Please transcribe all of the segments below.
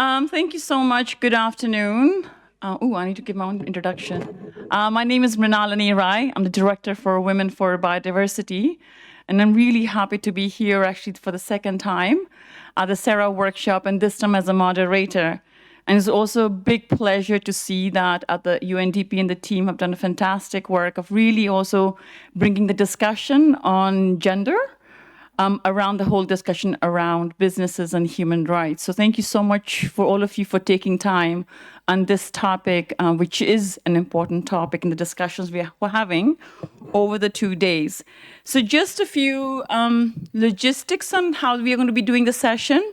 Thank you so much. Good afternoon. I need to give my own introduction. My name is Mrinalini Rai. I'm the Director for Women for Biodiversity. And I'm really happy to be here actually for the second time at the Sarah workshop, and this time as a moderator. And it's also a big pleasure to see that at the UNDP and the team have done a fantastic work of really also bringing the discussion on gender around the whole discussion around businesses and human rights. So thank you so much for all of you for taking time on this topic, which is an important topic in the discussions we're having over the 2 days. So just a few logistics on how we are going to be doing the session.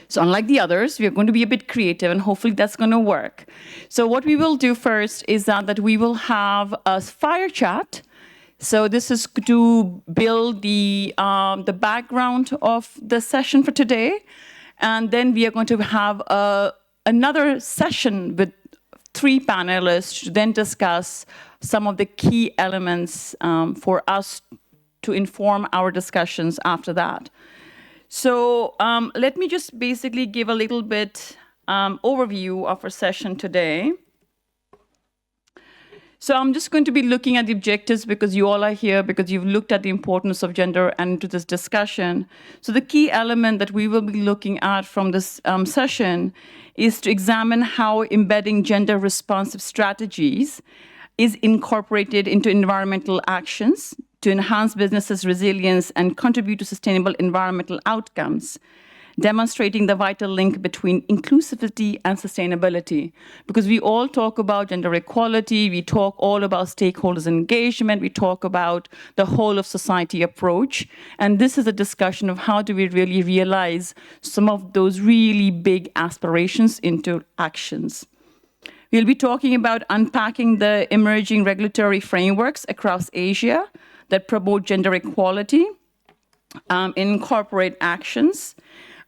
So unlike the others, we are going to be a bit creative, and hopefully that's going to work. So what we will do first is that we will have a fire chat. So this is to build the background of the session for today. And then we are going to have another session with 3 panelists to then discuss some of the key elements for us to inform our discussions after that. So let me just basically give a little bit overview of our session today. So I'm just going to be looking at the objectives because you all are here, because you've looked at the importance of gender and into this discussion. So the key element that we will be looking at from this session is to examine how embedding gender responsive strategies is incorporated into environmental actions to enhance businesses' resilience and contribute to sustainable environmental outcomes, demonstrating the vital link between inclusivity and sustainability. Because we all talk about gender equality, we talk all about stakeholders engagement, we talk about the whole of society approach. And this is a discussion of how do we really realize some of those really big aspirations into actions. We'll be talking about unpacking the emerging regulatory frameworks across Asia that promote gender equality, in corporate actions.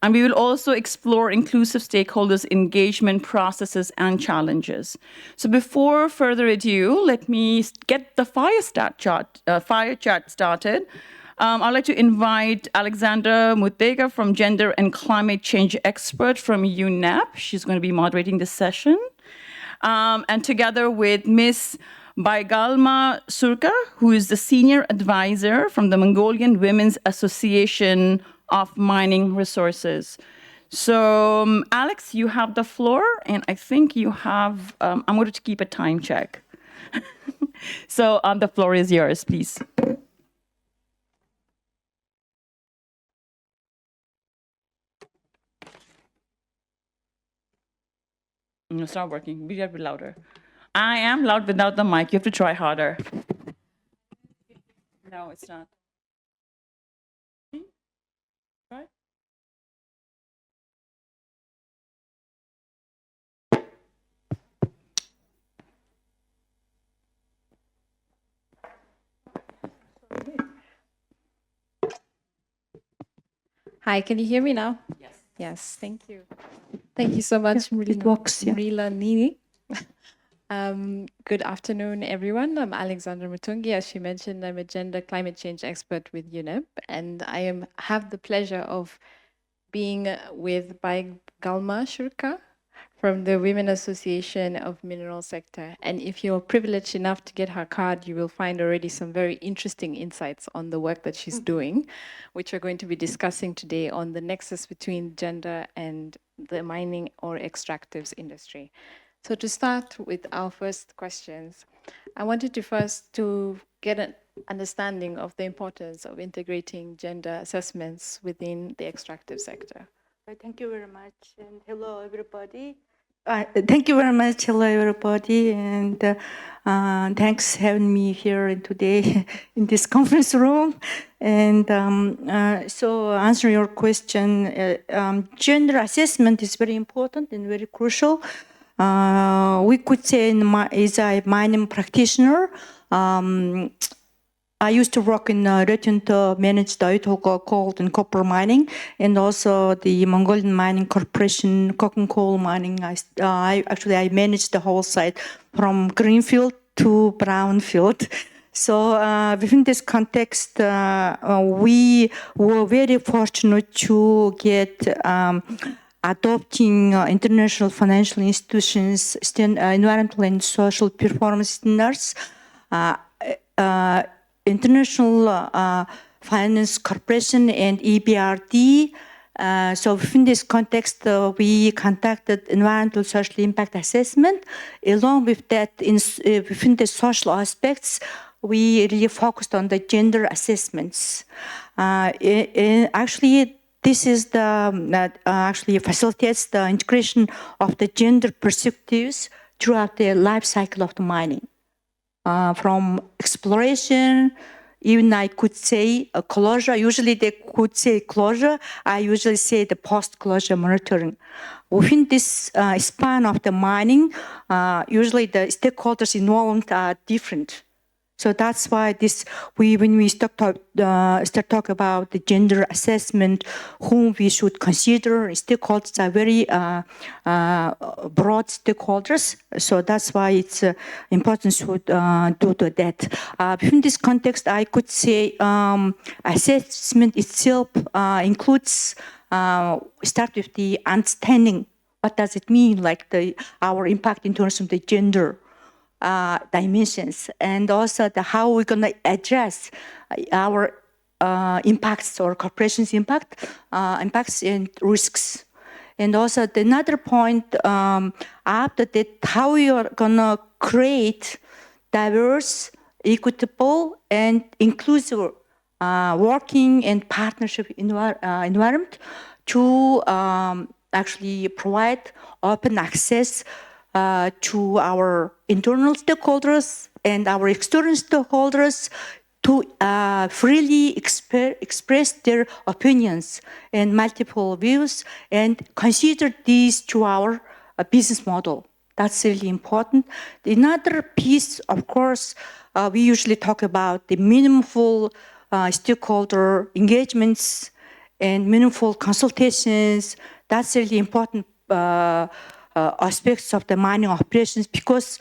And we will also explore inclusive stakeholders' engagement processes and challenges. So before further ado, let me get the fire chat started. I'd like to invite Alexandra Mutega from Gender and Climate Change Expert from UNEP. She's going to be moderating this session. And together with Ms. Baigalma Surka, who is the Senior Advisor from the Mongolian Women's Association of Mining Resources. So, Alex, you have the floor, and I think you have, I'm going to keep a time check. So, the floor is yours, please. It's not working. Be a bit louder. I am loud without the mic. You have to try harder. No, it's not. Try. Hi, can you hear me now? Yes. Yes, thank you. Thank you so much, It works, yeah. Mrilanini. Good afternoon, everyone. I'm Alexandra Mutungi. As she mentioned, I'm a gender climate change expert with UNEP, and I have the pleasure of being with Baigalma Shurka from the Women Association of Mineral Sector. And if you're privileged enough to get her card, you will find already some very interesting insights on the work that she's doing, which we're going to be discussing today on the nexus between gender and the mining or extractives industry. So to start with our first questions, I wanted to first to get an understanding of the importance of integrating gender assessments within the extractive sector. Thank you very much, and hello, everybody. Thank you very much, hello, everybody, and thanks for having me here today in this conference room. And so answer your question, gender assessment is very important and very crucial. We could say as a mining practitioner, I used to work in Rio Tinto, managed the Oyu gold and copper mining, and also the Mongolian Mining Corporation coking coal mining. I managed the whole site from greenfield to brownfield. So within this context, we were very fortunate to get adopting international financial institutions, environmental and social performance standards, International Finance Corporation and EBRD. So within this context, we conducted environmental social impact assessment. Along with that, within the social aspects, we really focused on the gender assessments. Actually, this is the actually facilitates the integration of the gender perspectives throughout the life cycle of the mining, from exploration. Even I could say a closure. Usually they could say closure. I usually say the post-closure monitoring. Within this span of the mining, usually the stakeholders involved are different. So that's why when we start talk about the gender assessment, whom we should consider, stakeholders are very broad stakeholders. So that's why it's important to do that. In this context, I could say assessment itself includes start with the understanding. What does it mean, like our impact in terms of the gender dimensions, and also how we're going to address our impacts or corporations' impacts and risks. And also another point after that, how we are going to create diverse, equitable, and inclusive working and partnership environment to actually provide open access to our internal stakeholders and our external stakeholders to freely express their opinions and multiple views and consider these to our business model. That's really important. Another piece, of course, we usually talk about the meaningful stakeholder engagements and meaningful consultations. That's really important aspects of the mining operations, because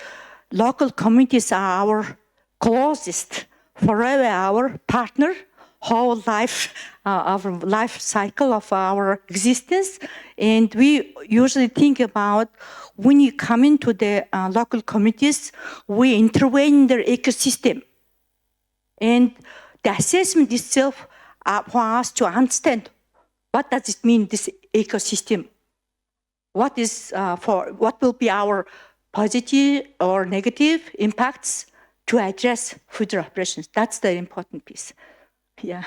local communities are our closest, forever our partner, whole life, our life cycle of our existence. And we usually think about when you come into the local communities, we intervene in their ecosystem. And the assessment itself for us to understand what does it mean, this ecosystem. What will be our positive or negative impacts to address future operations? That's the important piece. Yeah,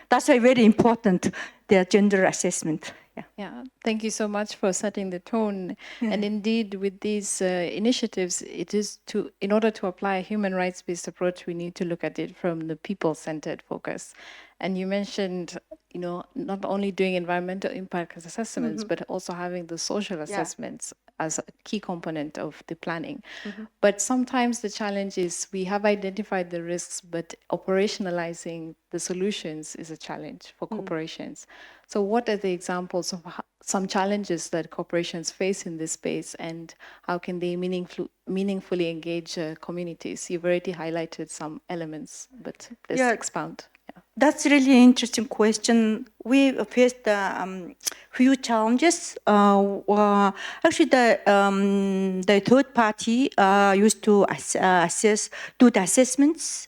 that's why very important, the gender assessment. Yeah, thank you so much for setting the tone. And indeed, with these initiatives, it is in order to apply a human rights-based approach, we need to look at it from the people-centered focus. And you mentioned, not only doing environmental impact assessments, but also having the social assessments as a key component of the planning. But sometimes the challenge is we have identified the risks, but operationalizing the solutions is a challenge for corporations. So what are the examples of some challenges that corporations face in this space, and how can they meaningfully engage communities? You've already highlighted some elements, but let's expound. That's really an interesting question. We faced few challenges. Actually, the third party used to do the assessments,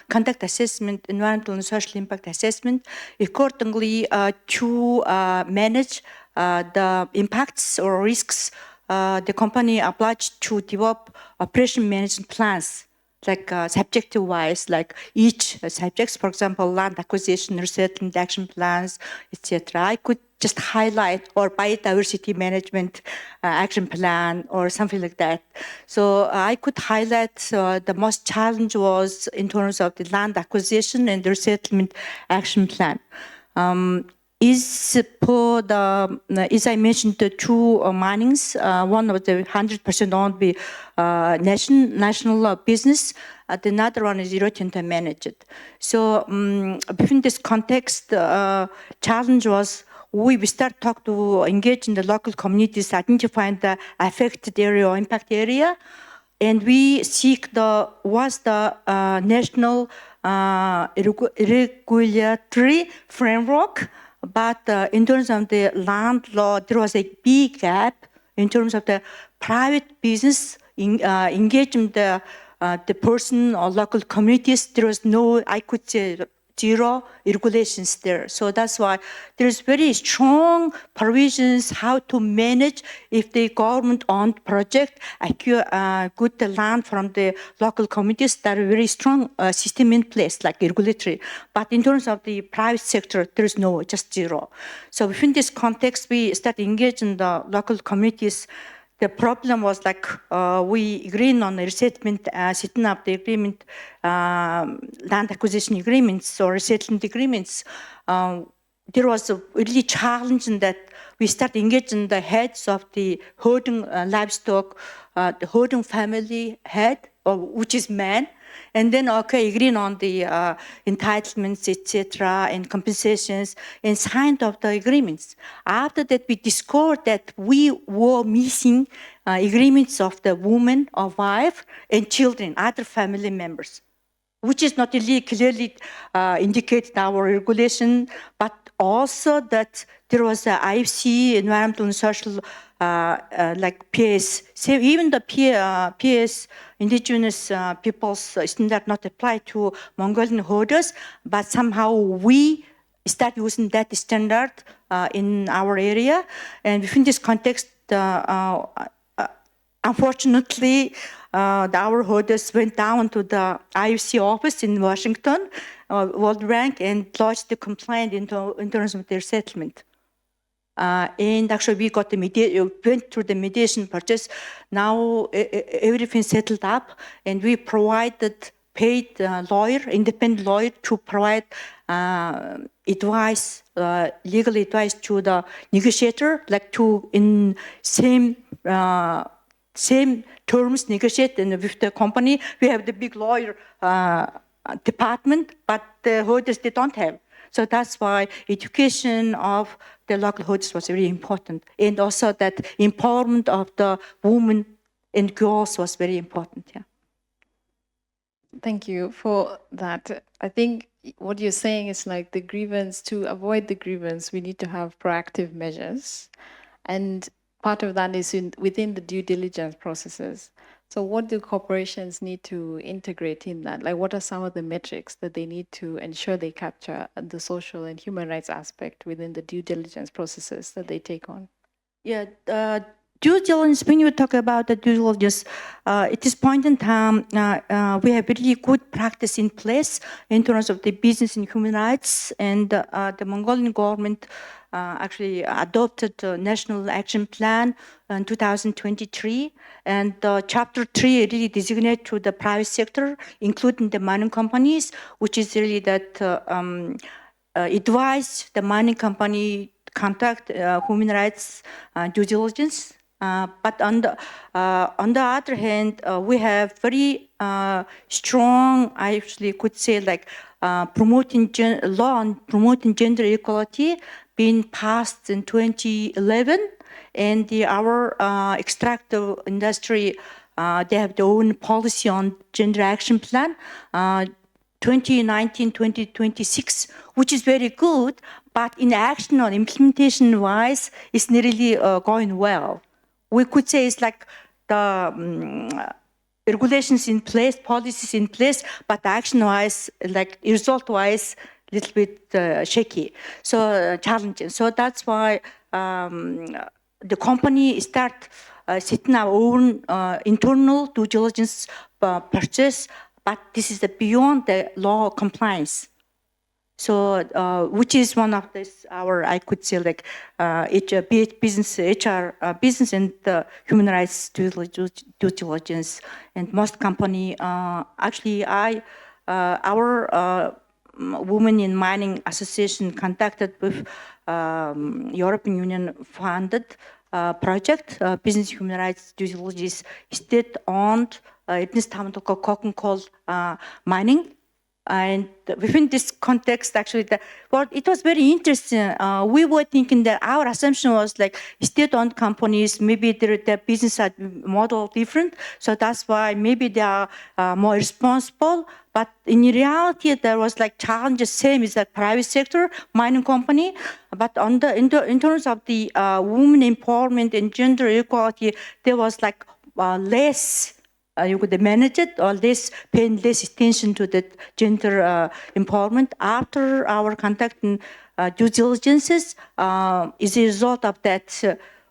conduct assessment, environmental and social impact assessment, accordingly to manage the impacts or risks. The company obliged to develop operation management plans, like subjective-wise, like each subjects, for example, land acquisition, resettlement action plans, etc. I could just highlight, or biodiversity management action plan, or something like that. So I could highlight the most challenge was in terms of the land acquisition and the resettlement action plan. As I mentioned, the two minings, one of the 100% owned by national business, the another one is European managed. So within this context, challenge was we start to engage in the local communities, identifying the affected area or impact area, and we seek what's the national regulatory framework But in terms of the land law, there was a big gap in terms of the private business engagement, the person or local communities. There was no, I could say, zero regulations there. So that's why there's very strong provisions how to manage if the government-owned project acquire good the land from the local communities. That are very strong system in place, like regulatory. But in terms of the private sector, there's no, just zero. So within this context, we start engaging the local communities. The problem was like we agreed on the resettlement, setting up the agreement, land acquisition agreements or resettlement agreements. There was a really challenging that we start engaging the heads of the herding livestock, the herding family head, which is man, and then agreeing on the entitlements, etc., and compensations, and signed of the agreements. After that, we discovered that we were missing agreements of the woman or wife and children, other family members, which is not really clearly indicated in our regulation, but also that there was a IFC, environmental and social, like PS. So even the PS, indigenous people's standard not apply to Mongolian herders, but somehow we start using that standard in our area. And within this context, unfortunately, our herders went down to the IFC office in Washington, World Bank, and lodged the complaint in terms of their settlement. And actually, we got went through the mediation process. Now everything settled up, and we provided paid lawyer, independent lawyer, to provide advice, legal advice to the negotiator, like to in same terms negotiate with the company. We have the big lawyer department, but the herders they don't have. So that's why education of the local herders was very important, and also that empowerment of the women and girls was very important. Yeah. Thank you for that. I think what you're saying is like the grievance, to avoid the grievance, we need to have proactive measures. And part of that is within the due diligence processes. So what do corporations need to integrate in that? Like what are some of the metrics that they need to ensure they capture the social and human rights aspect within the due diligence processes that they take on? Yeah, due diligence, when you talk about the due diligence, at this point in time, we have really good practice in place in terms of the business and human rights, and the Mongolian government actually adopted a national action plan in 2023, and chapter 3 really designated to the private sector, including the mining companies, which is really that advise the mining company conduct human rights due diligence. But on the other hand, we have very strong, I actually could say, like promoting law on promoting gender equality being passed in 2011, and our extractive industry, they have their own policy on gender action plan. 2019-2026, which is very good, but in action or implementation wise, it's not really going well. We could say it's like the regulations in place, policies in place, but action wise, like result wise, a little bit shaky, so challenging. So that's why the company start setting our own internal due diligence process. But this is beyond the law compliance. So, which is one of this, I could say, like, business, HR, business and human rights due diligence. And most company, actually, our Women in Mining Association conducted with European Union funded project, business human rights due diligence, state-owned, coal mining. And within this context, actually, it was very interesting. We were thinking that our assumption was like state-owned companies, maybe their business model different, so that's why maybe they are more responsible. But in reality, there was like challenges same as the private sector mining company. But in terms of the women empowerment and gender equality, there was like less. You could manage it or paying less attention to the gender empowerment. After our conducting due diligences, is a result of that.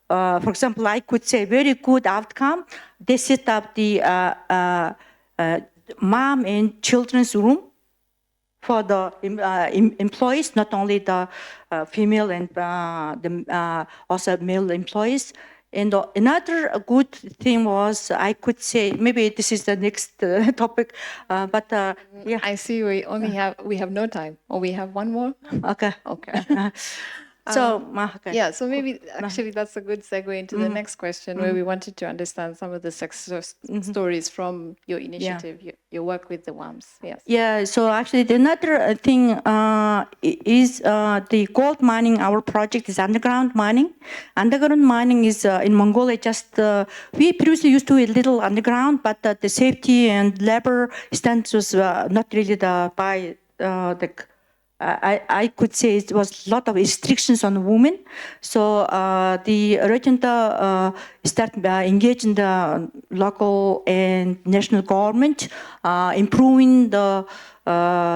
For example, I could say very good outcome. They set up the mom and children's room for the employees, not only the female and also male employees. And another good thing was, I could say, maybe this is the next topic, but yeah. I see we have no time. Or we have one more? Okay. Okay. So, okay. Yeah, so maybe actually that's a good segue into the next question, where we wanted to understand some of the success stories from your initiative, your work with the WAMs. Yes. Yeah, so actually the another thing is the gold mining. Our project is underground mining. Underground mining is in Mongolia just, we previously used to do a little underground, but the safety and labor standards was not really I could say it was a lot of restrictions on women. So the regenta started engaging the local and national government, improving the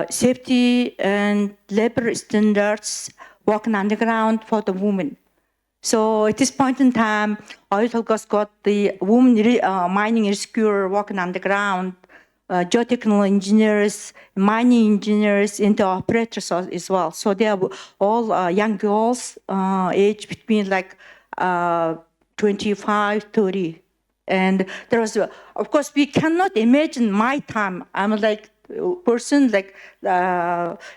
safety and labor standards working underground for the women. So at this point in time, Oiltalgas got the women mining rescuer working underground, geotechnical engineers, mining engineers, and the operators as well. So they are all young girls, aged between like 25, 30. And there was, of course, we cannot imagine my time. I'm like person like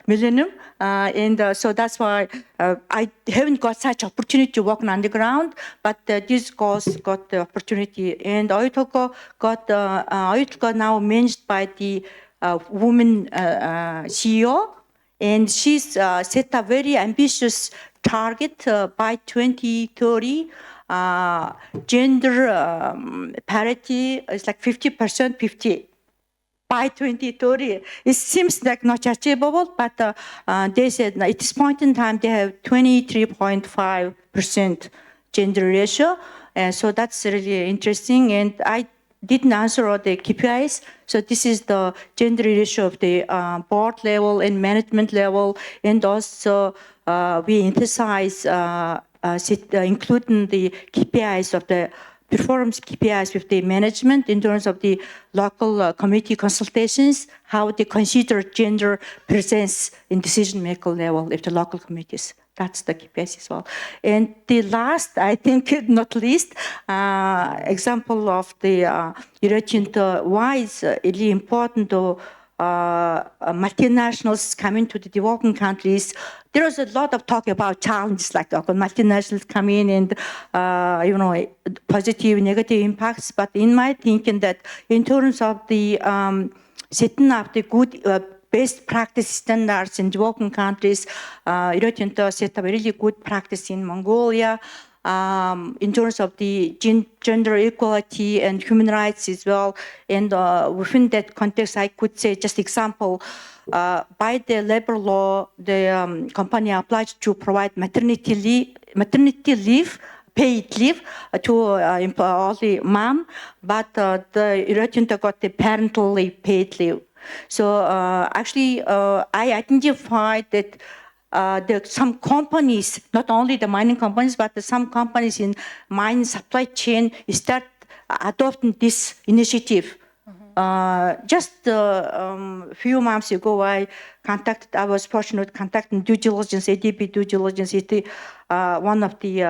millennium, and so that's why I haven't got such opportunity to work on underground, but these girls got the opportunity. And Oitoko now managed by the woman CEO, and she's set a very ambitious target by 2030. Gender parity is like 50%, 50 by 2030. It seems like not achievable, but they said at this point in time they have 23.5% gender ratio, and so that's really interesting. And I didn't answer all the KPIs, so this is the gender ratio of the board level and management level, and also we emphasize including the KPIs of the performance KPIs with the management in terms of the local committee consultations, how they consider gender presence in decision-making level of the local committees. That's the KPIs as well. And the last, I think not least, example of the why it's really important to multinationals coming to the developing countries. There is a lot of talk about challenges like multinationals come in and positive, negative impacts. But in my thinking, that in terms of the setting up the good best practice standards in developing countries, set up a really good practice in Mongolia. In terms of the gender equality and human rights as well. And within that context, I could say just example, by the labor law, the company obliged to provide maternity leave, paid leave to all the mom, but the Iranian got the parental leave, paid leave. So actually, I identified that there are some companies, not only the mining companies, but some companies in mining supply chain start adopting this initiative. Just a few months ago, I was fortunate contacting due diligence, ADB due diligence, one of the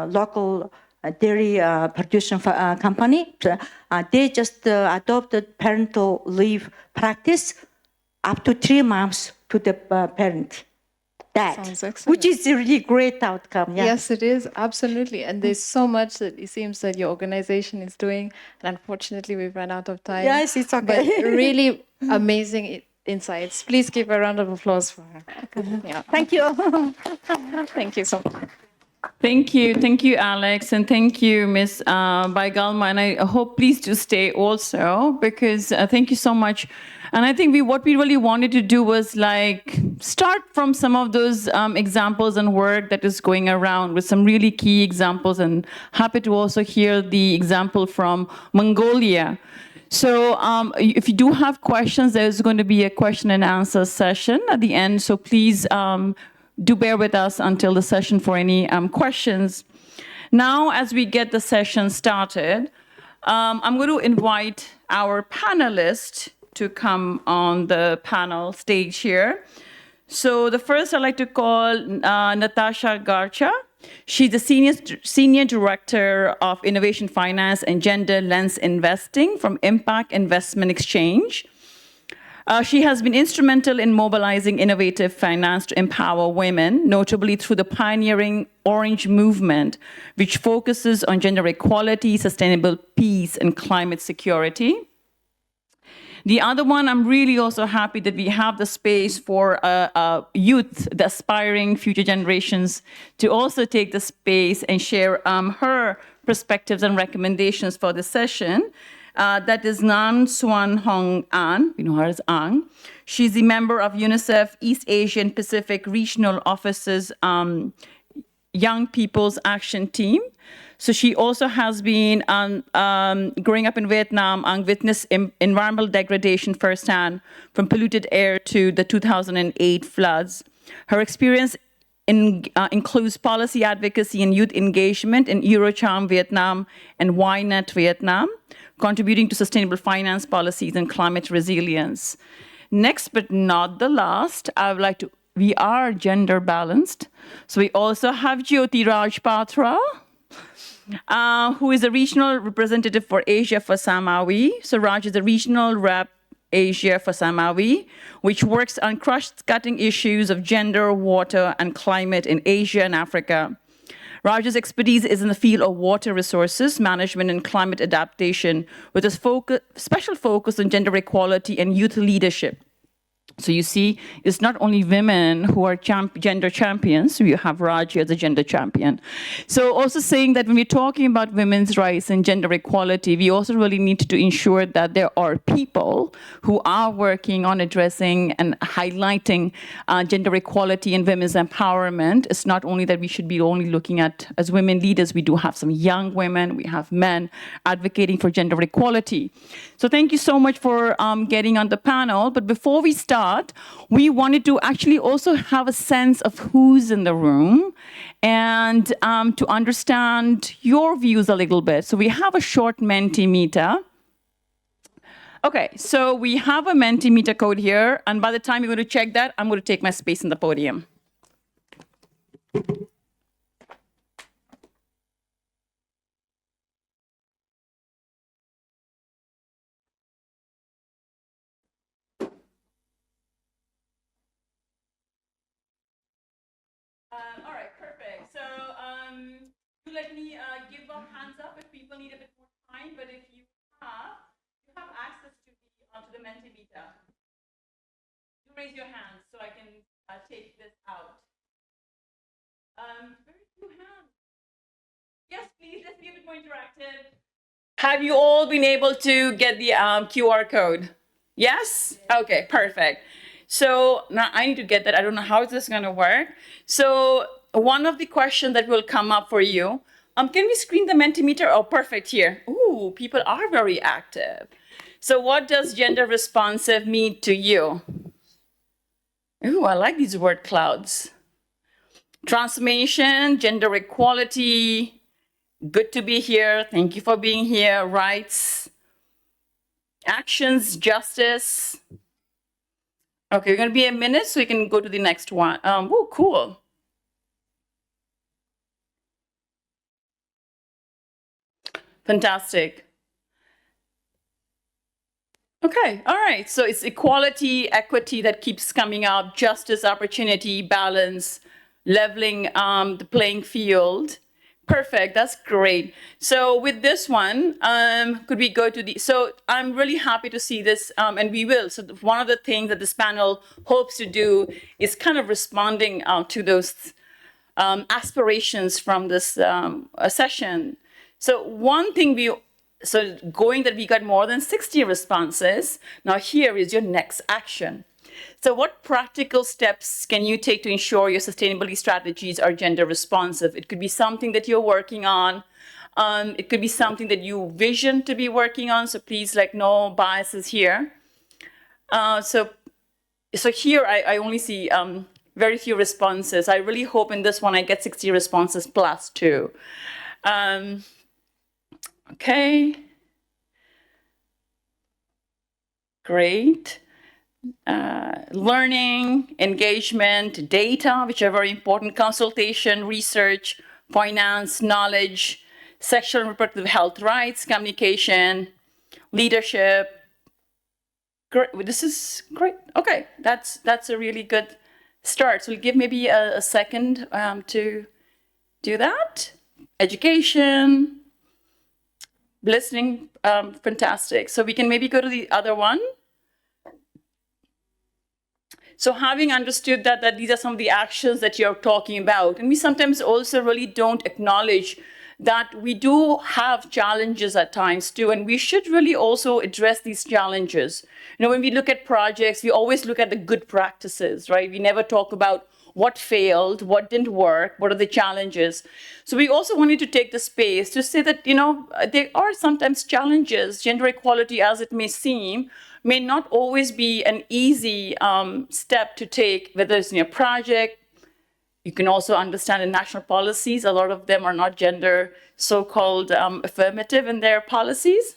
local dairy production company. They just adopted parental leave practice up to 3 months to the parent. Sounds excellent. Which is a really great outcome. Yeah. Yes, it is, absolutely. And there's so much that it seems that your organization is doing. And unfortunately, we've run out of time. Yes, it's okay. But really amazing. insights. Please give a round of applause for her. Yeah. Thank you. Thank you so much. Thank you, Alex, and thank you, Ms. Baigalma. And I hope please do stay also, because thank you so much. And I think what we really wanted to do was like start from some of those examples and work that is going around with some really key examples, and happy to also hear the example from Mongolia. So if you do have questions, there's going to be a question and answer session at the end. So please do bear with us until the session for any questions. Now, as we get the session started, I'm going to invite our panelists to come on the panel stage here. So the first I'd like to call Natasha Garcha. She's the Senior Director of Innovation Finance and Gender Lens Investing from Impact Investment Exchange. She has been instrumental in mobilizing innovative finance to empower women, notably through the pioneering Orange Movement, which focuses on gender equality, sustainable peace, and climate security. The other one, I'm really also happy that we have the space for youth, the aspiring future generations, to also take the space and share her perspectives and recommendations for the session. That is Nan Swan Hong An, we know her as Ang. She's a member of UNICEF East Asian Pacific Regional Office's Young People's Action Team. So she also has been growing up in Vietnam and witnessed environmental degradation firsthand, from polluted air to the 2008 floods. Her experience includes policy advocacy and youth engagement in Eurocharm Vietnam and YNET Vietnam, contributing to sustainable finance policies and climate resilience. Next but not the last, I would like to, we are gender balanced. So we also have Jyoti Rajpatra, who is a regional representative for Asia for Samawi. So Raj is the regional rep Asia for Samawi, which works on cross-cutting issues of gender, water, and climate in Asia and Africa. Raj's expertise is in the field of water resources management and climate adaptation, with a special focus on gender equality and youth leadership. So you see, it's not only women who are gender champions. You have Raj as a gender champion. So also saying that when we're talking about women's rights and gender equality, we also really need to ensure that there are people who are working on addressing and highlighting gender equality and women's empowerment. It's not only that we should be only looking at, as women leaders, we do have some young women, we have men advocating for gender equality. So thank you so much for getting on the panel. But before we start, we wanted to actually also have a sense of who's in the room and to understand your views a little bit. So we have a short Mentimeter. Okay, so we have a Mentimeter code here, and by the time you're going to check that, I'm going to take my space in the podium. All right, perfect. So let me give a hands up if people need a bit more time, but if you have access to the Mentimeter. You raise your hands so I can take this out. Very few hands. Yes, please, let's be a bit more interactive. Have you all been able to get the QR code? Yes? Okay, perfect. So now I need to get that. I don't know how this is going to work. So one of the questions that will come up for you, can we screen the Mentimeter? Oh, perfect here. Ooh, people are very active. So what does gender responsive mean to you? Ooh, I like these word clouds. Transformation, gender equality, good to be here. Thank you for being here. Rights, actions, justice. Okay, we're going to be a minute so we can go to the next one. Oh, cool. Fantastic. Okay, all right. So it's equality, equity that keeps coming up, justice, opportunity, balance, leveling the playing field, Perfect. That's great. So with this one, could we go to the? So I'm really happy to see this, and we will. So one of the things that this panel hopes to do is kind of responding to those aspirations from this session. So one thing so going that we got more than 60 responses. Now here is your next action. So what practical steps can you take to ensure your sustainability strategies are gender responsive? It could be something that you're working on. It could be something that you vision to be working on. So please, like, no biases here. So here I only see very few responses. I really hope in this one I get 60 responses plus two. Okay. Great. Learning, engagement, data, which are very important, consultation, research, finance, knowledge, sexual and reproductive health rights, communication, leadership. Great. This is great. Okay, that's a really good start. So we'll give maybe a second to do that. Education, listening, fantastic. So we can maybe go to the other one. So having understood that these are some of the actions that you're talking about, and we sometimes also really don't acknowledge that we do have challenges at times too, and we should really also address these challenges. You know, when we look at projects, we always look at the good practices, right? We never talk about what failed, what didn't work, what are the challenges. So we also wanted to take the space to say that, you know, there are sometimes challenges. Gender equality, as it may seem, may not always be an easy step to take, whether it's in your project. You can also understand in national policies, a lot of them are not gender so-called affirmative in their policies.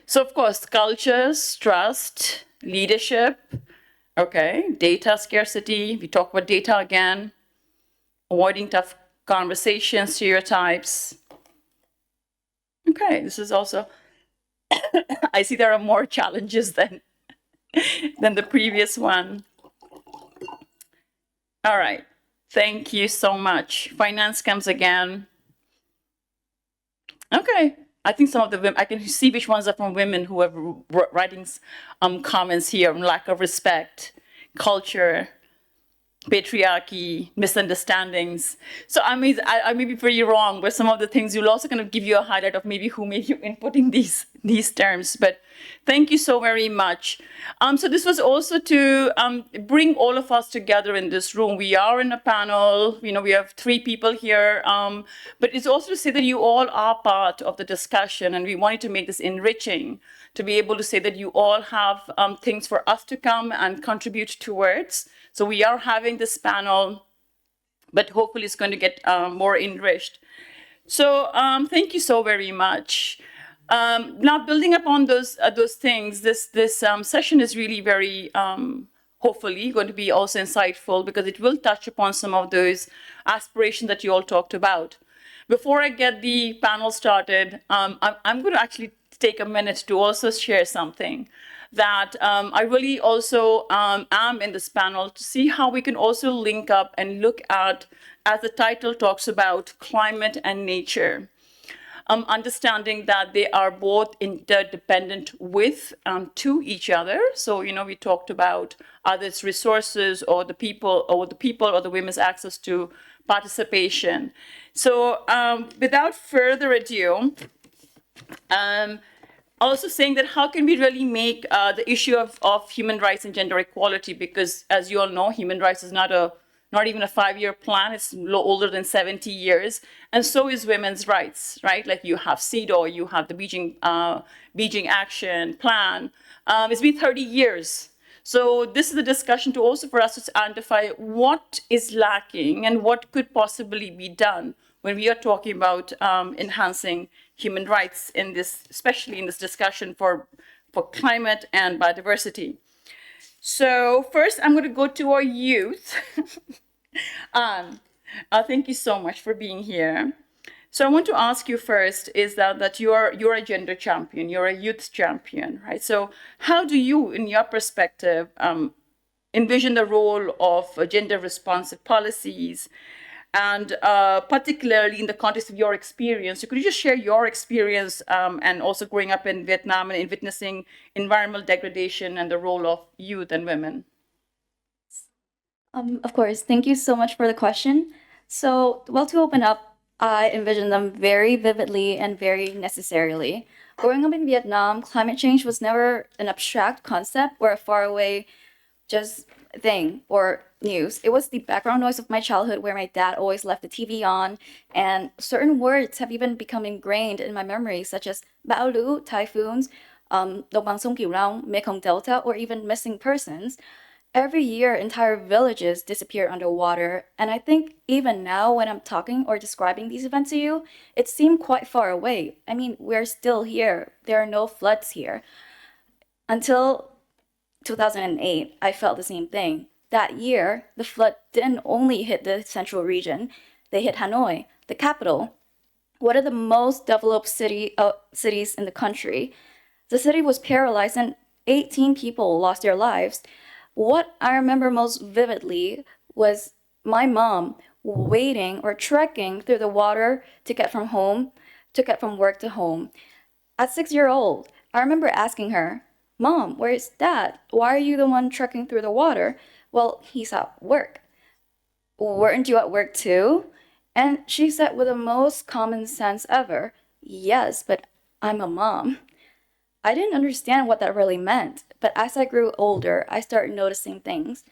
So of course, cultures, trust, leadership, okay, data scarcity, we talk about data again, avoiding tough conversations, stereotypes. Okay, this is also, I see there are more challenges than the previous one. All right, thank you so much. Finance comes again. Okay, I think some of the women, I can see which ones are from women who have writing comments here on lack of respect, culture, patriarchy, misunderstandings. So I mean, I may be pretty wrong, but some of the things will also kind of give you a highlight of maybe who made you inputting these terms. But thank you so very much. So this was also to bring all of us together in this room. We are in a panel, you know, we have 3 people here, but it's also to say that you all are part of the discussion, and we wanted to make this enriching, to be able to say that you all have things for us to come and contribute towards. So we are having this panel, but hopefully it's going to get more enriched. So thank you so very much. Now, building upon those things, this session is really very hopefully going to be also insightful, because it will touch upon some of those aspirations that you all talked about. Before I get the panel started, I'm going to actually take a minute to also share something that I really also am in this panel, to see how we can also link up and look at, as the title talks about, climate and nature. Understanding that they are both interdependent with to each other. So, you know, we talked about either it's resources or the people or the women's access to participation. So without further ado, also saying that how can we really make the issue of human rights and gender equality, because as you all know, human rights is not even a 5-year plan, it's older than 70 years, and so is women's rights, right? Like you have CEDAW, you have the Beijing Action Plan. It's been 30 years. So this is a discussion to also for us to identify what is lacking and what could possibly be done when we are talking about enhancing human rights in this, especially in this discussion for climate and biodiversity. So first, I'm going to go to our youth. Thank you so much for being here. So I want to ask you first is that you're a gender champion, you're a youth champion, right? So how do you, in your perspective, envision the role of gender responsive policies and particularly in the context of your experience. So could you just share your experience and also growing up in Vietnam and in witnessing environmental degradation and the role of youth and women? Of course, thank you so much for the question. So, well, to open up, I envision them very vividly and very necessarily. Growing up in Vietnam, climate change was never an abstract concept or a faraway just thing or news. It was the background noise of my childhood where my dad always left the TV on, and certain words have even become ingrained in my memory, such as bão lũ, typhoons, đồng bằng sông Cửu Long, Mekong Delta, or even missing persons. Every year, entire villages disappear underwater, and I think even now when I'm talking or describing these events to you, it seemed quite far away. I mean, we're still here. There are no floods here. Until 2008, I felt the same thing. That year, the flood didn't only hit the central region, they hit Hanoi, the capital, one of the most developed cities in the country. The city was paralyzed and 18 people lost their lives. What I remember most vividly was my mom wading or trekking through the water to get from work to home. At 6 years old, I remember asking her, "Mom, where's Dad? Why are you the one trekking through the water?" "Well, he's at work." "Weren't you at work too?" And she said with the most common sense ever, "Yes, but I'm a mom." I didn't understand what that really meant, but as I grew older, I started noticing things.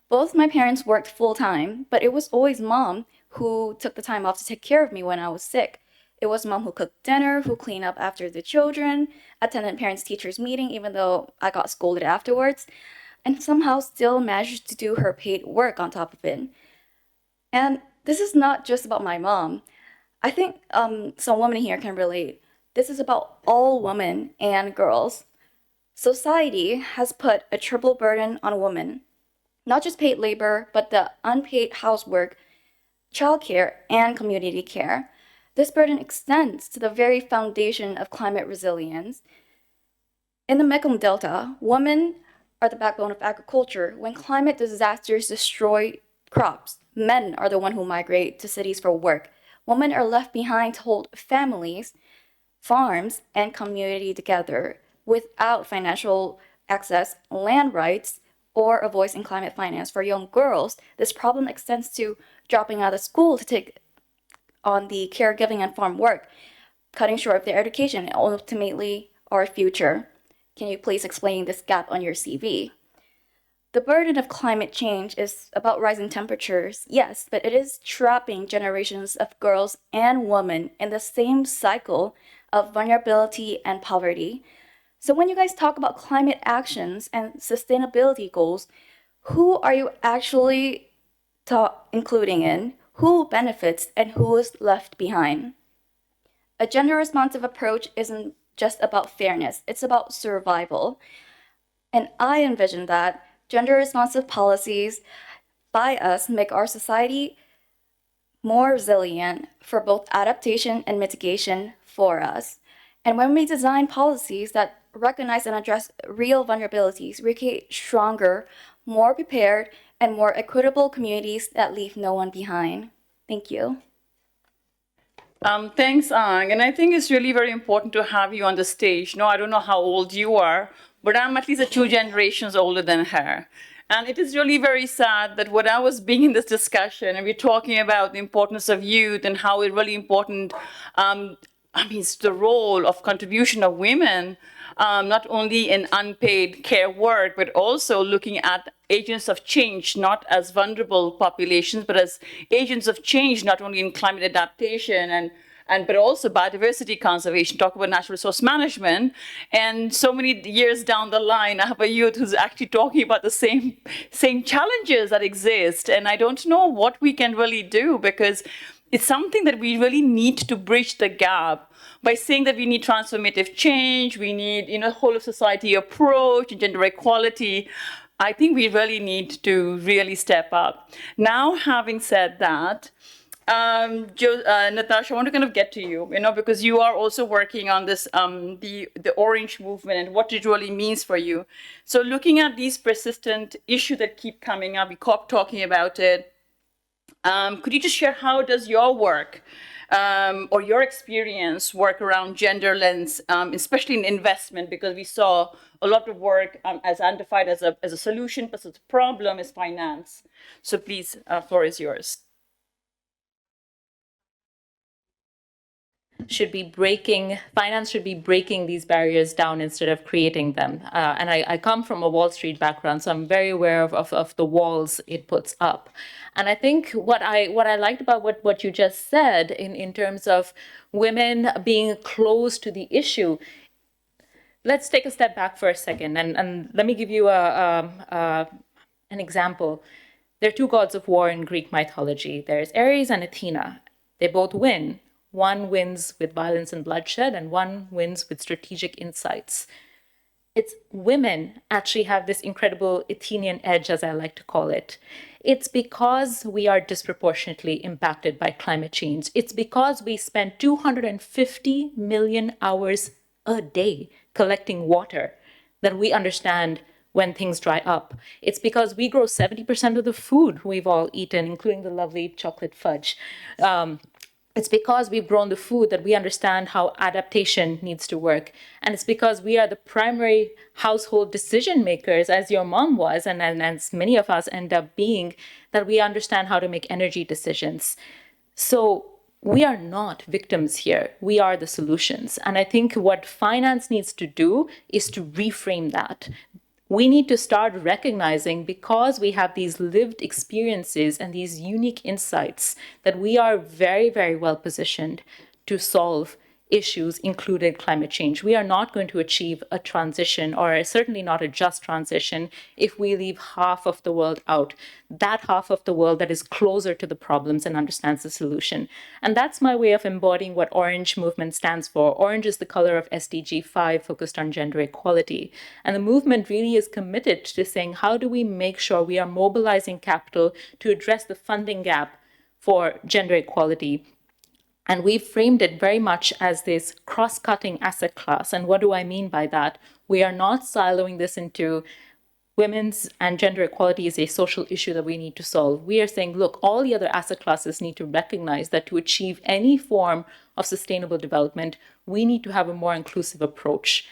Both my parents worked full time, but it was always mom who took the time off to take care of me when I was sick. It was mom who cooked dinner, who cleaned up after the children, attended parents teachers meeting even though I got scolded afterwards, and somehow still managed to do her paid work on top of it. And this is not just about my mom. I think some women here can relate. This is about all women and girls. Society has put a triple burden on women, not just paid labor, but the unpaid housework, childcare, and community care. This burden extends to the very foundation of climate resilience. In the Mekong Delta, women are the backbone of agriculture. When climate disasters destroy crops, men are the ones who migrate to cities for work. Women are left behind to hold families, farms, and community together without financial access, land rights, or a voice in climate finance. For young girls, this problem extends to dropping out of school to take on the caregiving and farm work, cutting short of their education and ultimately our future. Can you please explain this gap on your CV? The burden of climate change is about rising temperatures, yes, but it is trapping generations of girls and women in the same cycle of vulnerability and poverty. So when you guys talk about climate actions and sustainability goals, who are you actually including in? Who benefits and who is left behind? A gender-responsive approach isn't just about fairness, it's about survival. And I envision that gender-responsive policies by us make our society more resilient for both adaptation and mitigation for us. And when we design policies that recognize and address real vulnerabilities, we create stronger, more prepared, and more equitable communities that leave no one behind. Thank you. Thanks, Ang. And I think it's really very important to have you on the stage. No, I don't know how old you are, but I'm at least 2 generations older than her. And it is really very sad that when I was being in this discussion and we're talking about the importance of youth and how it's really important, it's the role of contribution of women, not only in unpaid care work, but also looking at agents of change, not as vulnerable populations, but as agents of change, not only in climate adaptation and but also biodiversity conservation, talk about natural resource management. And so many years down the line, I have a youth who's actually talking about the same challenges that exist. And I don't know what we can really do, because it's something that we really need to bridge the gap by saying that we need transformative change, we need whole of society approach, gender equality. I think we really need to really step up. Now, having said that, Natasha, I want to kind of get to you, because you are also working on this, the Orange movement and what it really means for you. So looking at these persistent issues that keep coming up, we keep talking about it. Could you just share how does your work or your experience work around gender lens, especially in investment, because we saw a lot of work as identified as a solution, but the problem is finance. So please, floor is yours. Finance should be breaking these barriers down instead of creating them. And I come from a Wall Street background, so I'm very aware of the walls it puts up. And I think what I liked about what you just said in terms of women being close to the issue, let's take a step back for a second and let me give you an example. There are two gods of war in Greek mythology. There's Ares and Athena. They both win. One wins with violence and bloodshed, and one wins with strategic insights. It's women actually have this incredible Athenian edge, as I like to call it. It's because we are disproportionately impacted by climate change. It's because we spend 250 million hours a day collecting water that we understand when things dry up. It's because we grow 70% of the food we've all eaten, including the lovely chocolate fudge. It's because we've grown the food that we understand how adaptation needs to work. And it's because we are the primary household decision makers, as your mom was, and as many of us end up being, that we understand how to make energy decisions. So we are not victims here. We are the solutions. And I think what finance needs to do is to reframe that. We need to start recognizing, because we have these lived experiences and these unique insights, that we are very, very well positioned to solve issues, including climate change. We are not going to achieve a transition, or certainly not a just transition, if we leave half of the world out, that half of the world that is closer to the problems and understands the solution. And that's my way of embodying what Orange movement stands for. Orange is the color of SDG 5, focused on gender equality. And the movement really is committed to saying, how do we make sure we are mobilizing capital to address the funding gap for gender equality? And we framed it very much as this cross-cutting asset class. And what do I mean by that? We are not siloing this into women's and gender equality is a social issue that we need to solve. We are saying, look, all the other asset classes need to recognize that to achieve any form of sustainable development, we need to have a more inclusive approach.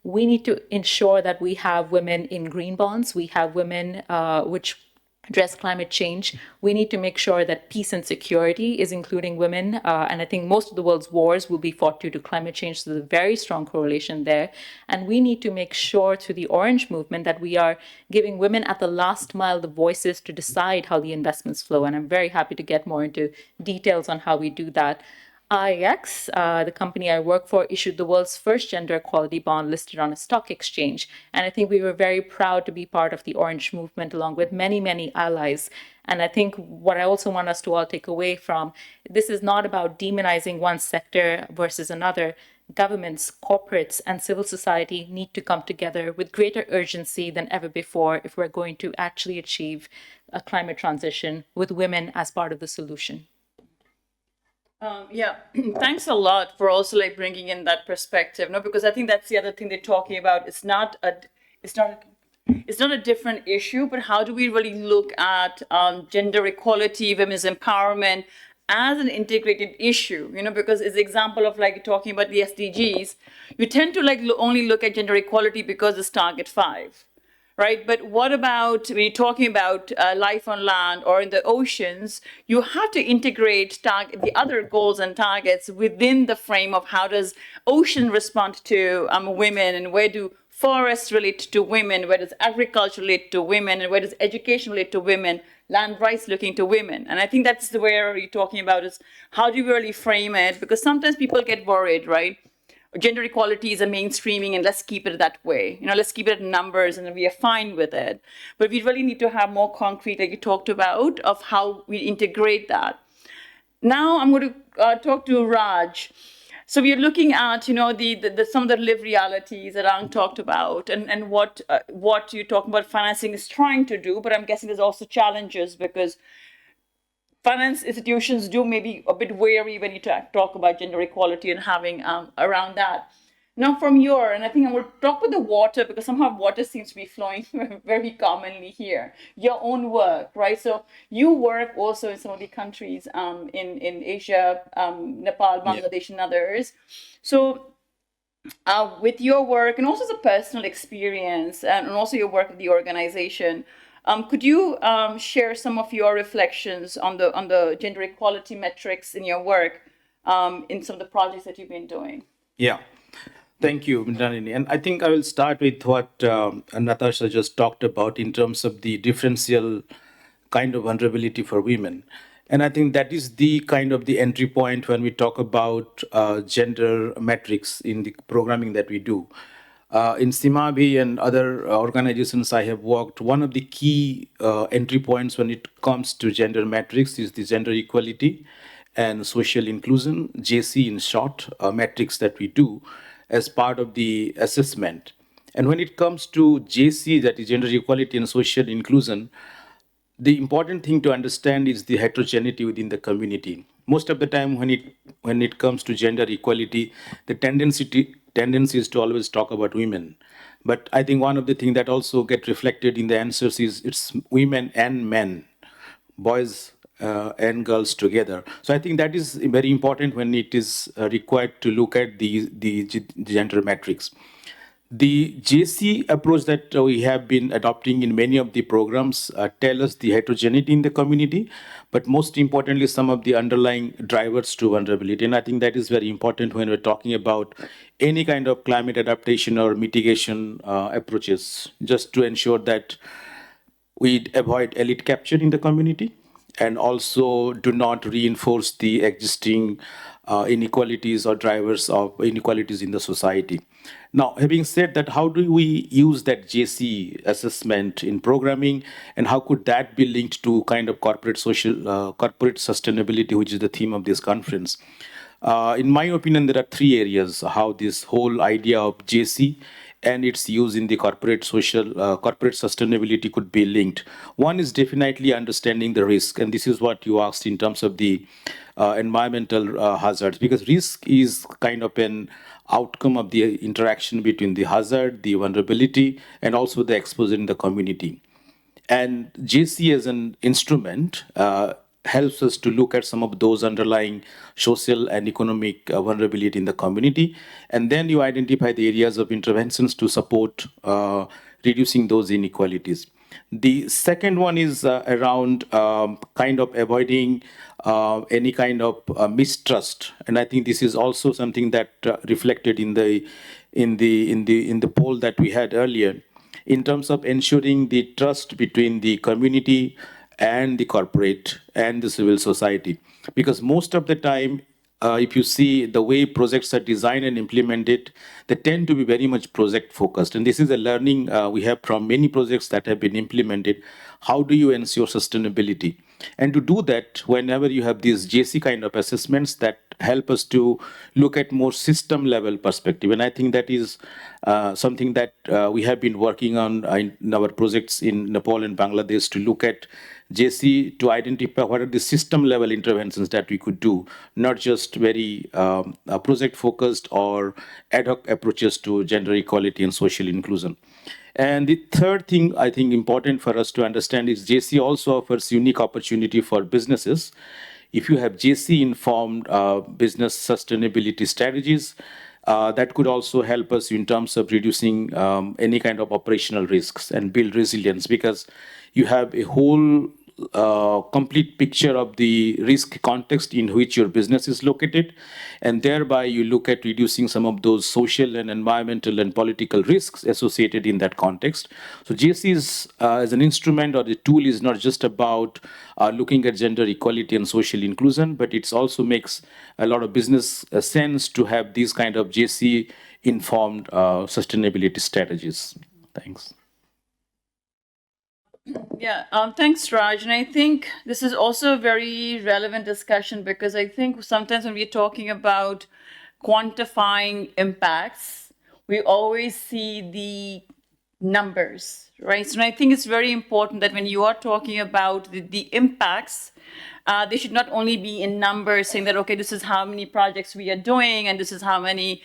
We need to ensure that we have women in green bonds. We have women which address climate change. We need to make sure that peace and security is including women. And I think most of the world's wars will be fought due to climate change. So there's a very strong correlation there. And we need to make sure through the Orange movement that we are giving women at the last mile the voices to decide how the investments flow. And I'm very happy to get more into details on how we do that. IX, the company I work for, issued the world's first gender equality bond listed on a stock exchange. And I think we were very proud to be part of the Orange movement along with many, many allies. And I think what I also want us to all take away from this is not about demonizing one sector versus another. Governments, corporates, and civil society need to come together with greater urgency than ever before if we're going to actually achieve a climate transition with women as part of the solution. Yeah, thanks a lot for also like bringing in that perspective, no? Because I think that's the other thing they're talking about. It's not a different issue, but how do we really look at gender equality, women's empowerment as an integrated issue? You know, because it's an example of like talking about the SDGs. You tend to like only look at gender equality because it's target 5. Right, but what about when you're talking about life on land or in the oceans? You have to integrate the other goals and targets within the frame of how does ocean respond to women, and where do forests relate to women, where does agriculture relate to women, and where does education relate to women, land rights looking to women. And I think that's where you're talking about is how do you really frame it? Because sometimes people get worried, right? Gender equality is a mainstreaming, and let's keep it that way. You know, let's keep it in numbers, and we are fine with it. But we really need to have more concrete, like you talked about, of how we integrate that. Now I'm going to talk to Raj. So we are looking at, you know, the some of the lived realities that Ang talked about, and what you're talking about financing is trying to do. But I'm guessing there's also challenges because finance institutions do maybe a bit wary when you talk about gender equality and having around that. Now, from your, and I think I will talk with the water because somehow water seems to be flowing very commonly here. Your own work, right? So you work also in some of the countries in Asia, Nepal, Bangladesh, and others. So with your work and also the personal experience and also your work with the organization, could you share some of your reflections on the gender equality metrics in your work in some of the projects that you've been doing? Yeah. Thank you, Nalini. And I think I will start with what Natasha just talked about in terms of the differential kind of vulnerability for women. And I think that is the kind of the entry point when we talk about gender metrics in the programming that we do. In Simabi and other organizations I have worked, one of the key entry points when it comes to gender metrics is the gender equality and social inclusion, JC in short, metrics that we do as part of the assessment. And when it comes to JC, that is gender equality and social inclusion, the important thing to understand is the heterogeneity within the community. Most of the time when it comes to gender equality, the tendency is to always talk about women. But I think one of the things that also get reflected in the answers is it's women and men, boys and girls together. So I think that is very important when it is required to look at the gender metrics. The JC approach that we have been adopting in many of the programs tell us the heterogeneity in the community, but most importantly, some of the underlying drivers to vulnerability. And I think that is very important when we're talking about any kind of climate adaptation or mitigation approaches, just to ensure that we avoid elite capture in the community and also do not reinforce the existing inequalities or drivers of inequalities in the society. Now, having said that, how do we use that JC assessment in programming, and how could that be linked to kind of corporate sustainability, which is the theme of this conference? In my opinion, there are three areas how this whole idea of JC and its use in the corporate sustainability could be linked. One is definitely understanding the risk, and this is what you asked in terms of the environmental hazards, because risk is kind of an outcome of the interaction between the hazard, the vulnerability, and also the exposure in the community. And JC as an instrument helps us to look at some of those underlying social and economic vulnerability in the community. And then you identify the areas of interventions to support reducing those inequalities. The second one is around kind of avoiding any kind of mistrust, and I think this is also something that reflected in the poll that we had earlier, in terms of ensuring the trust between the community and the corporate and the civil society. Because most of the time, if you see the way projects are designed and implemented, they tend to be very much project focused. And this is a learning we have from many projects that have been implemented. How do you ensure sustainability? And to do that, whenever you have these JC kind of assessments that help us to look at more system level perspective. And I think that is something that we have been working on in our projects in Nepal and Bangladesh to look at JC to identify what are the system level interventions that we could do, not just very project focused or ad hoc approaches to gender equality and social inclusion. And the third thing I think important for us to understand is JC also offers unique opportunity for businesses. If you have JC informed business sustainability strategies, that could also help us in terms of reducing any kind of operational risks and build resilience, because you have a whole complete picture of the risk context in which your business is located, and thereby you look at reducing some of those social and environmental and political risks associated in that context. So GSC is as an instrument or the tool is not just about looking at gender equality and social inclusion, but it also makes a lot of business sense to have these kind of GSC informed sustainability strategies. Thanks. Yeah, thanks, Raj. And I think this is also a very relevant discussion because I think sometimes when we're talking about quantifying impacts, we always see the numbers, right? So I think it's very important that when you are talking about the impacts, they should not only be in numbers saying that, okay, this is how many projects we are doing and this is how many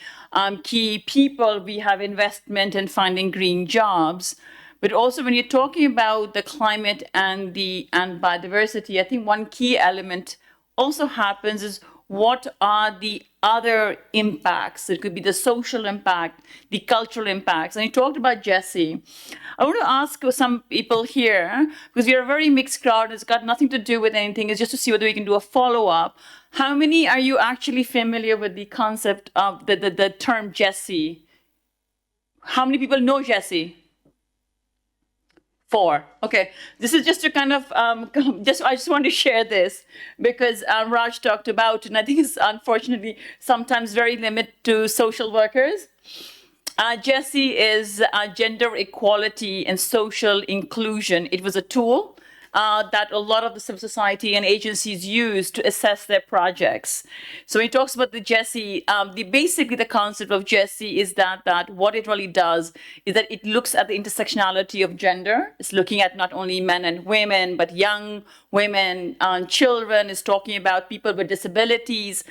key people we have investment in finding green jobs. But also when you're talking about the climate and biodiversity, I think one key element also happens is what are the other impacts? It could be the social impact, the cultural impacts. And you talked about Jesse. I want to ask some people here, because we are a very mixed crowd, it's got nothing to do with anything, it's just to see whether we can do a follow-up. How many are you actually familiar with the concept of the term Jesse? How many people know Jesse? 4. Okay. This is just to kind of I just want to share this because Raj talked about, and I think it's unfortunately sometimes very limited to social workers. Jesse is gender equality and social inclusion. It was a tool that a lot of the civil society and agencies use to assess their projects. So he talks about the Jesse. Basically, the concept of Jesse is that what it really does is that it looks at the intersectionality of gender. It's looking at not only men and women, but young women, children. It's talking about people with disabilities,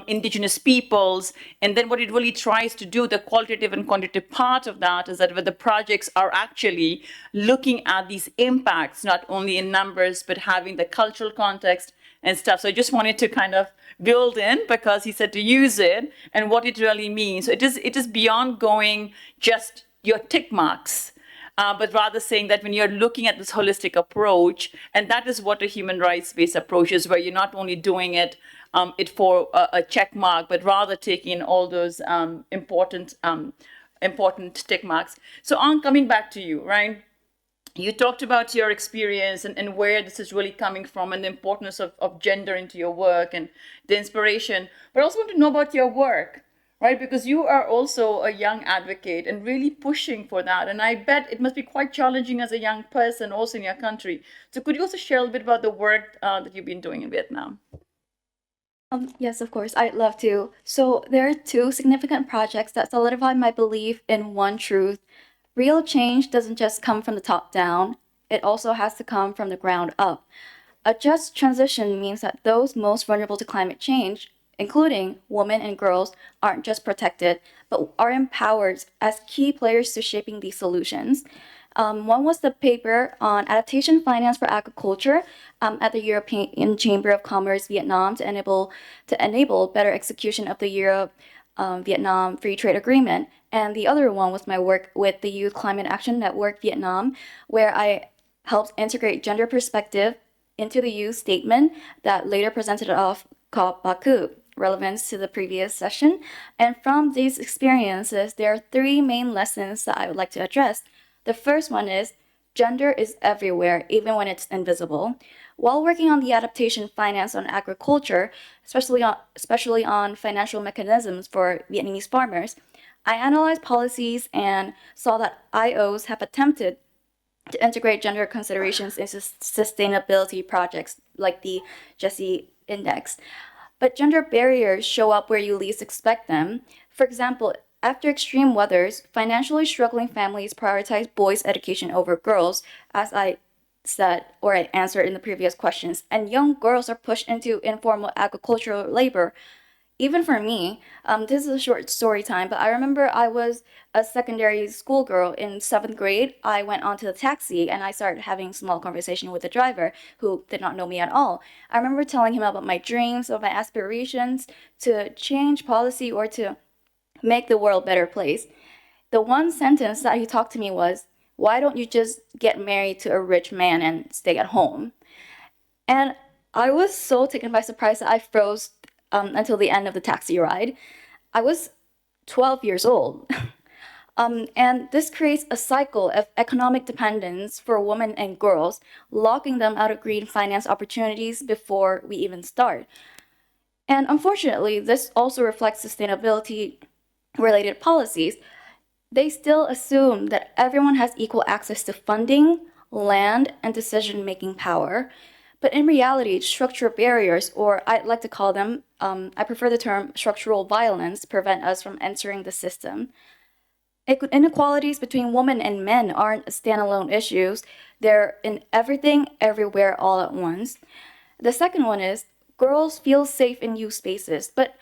indigenous peoples. And then what it really tries to do, the qualitative and quantitative part of that, is that where the projects are actually looking at these impacts, not only in numbers, but having the cultural context and stuff. So I just wanted to kind of build in, because he said to use it and what it really means. So it is beyond going just your tick marks. But rather saying that when you're looking at this holistic approach, and that is what a human rights-based approach is, where you're not only doing it for a check mark, but rather taking in all those important tick marks. So on coming back to you, right? You talked about your experience and where this is really coming from and the importance of gender into your work and the inspiration, but I also want to know about your work, right? Because you are also a young advocate and really pushing for that. And I bet it must be quite challenging as a young person also in your country. So could you also share a little bit about the work that you've been doing in Vietnam? Yes, of course, I'd love to. So there are 2 significant projects that solidify my belief in one truth. Real change doesn't just come from the top down, it also has to come from the ground up. A just transition means that those most vulnerable to climate change, including women and girls, aren't just protected, but are empowered as key players to shaping these solutions. One was the paper on adaptation finance for agriculture at the European Chamber of Commerce Vietnam to enable better execution of the Europe-Vietnam Free Trade Agreement. And the other one was my work with the Youth Climate Action Network Vietnam, where I helped integrate gender perspective into the youth statement that later presented off called Baku, relevance to the previous session. And from these experiences, there are 3 main lessons that I would like to address. The first one is gender is everywhere, even when it's invisible. While working on the adaptation finance on agriculture, especially on financial mechanisms for Vietnamese farmers, I analyzed policies and saw that IOs have attempted to integrate gender considerations into sustainability projects like the Jesse Index. But gender barriers show up where you least expect them. For example, after extreme weathers, financially struggling families prioritize boys' education over girls, as I said or I answered in the previous questions, and young girls are pushed into informal agricultural labor. Even for me, this is a short story time, but I remember I was a secondary school girl in 7th grade. I went onto the taxi and I started having a small conversation with the driver who did not know me at all. I remember telling him about my dreams, about my aspirations to change policy or to make the world a better place. The one sentence that he talked to me was, "Why don't you just get married to a rich man and stay at home?" And I was so taken by surprise that I froze until the end of the taxi ride. I was 12 years old. And this creates a cycle of economic dependence for women and girls, locking them out of green finance opportunities before we even start. And unfortunately, this also reflects sustainability-related policies. They still assume that everyone has equal access to funding, land, and decision-making power. But in reality, structural barriers, or I'd like to call them, I prefer the term structural violence, prevent us from entering the system. Inequalities between women and men aren't standalone issues. They're in everything, everywhere, all at once. The second one is girls feel safe in youth spaces, but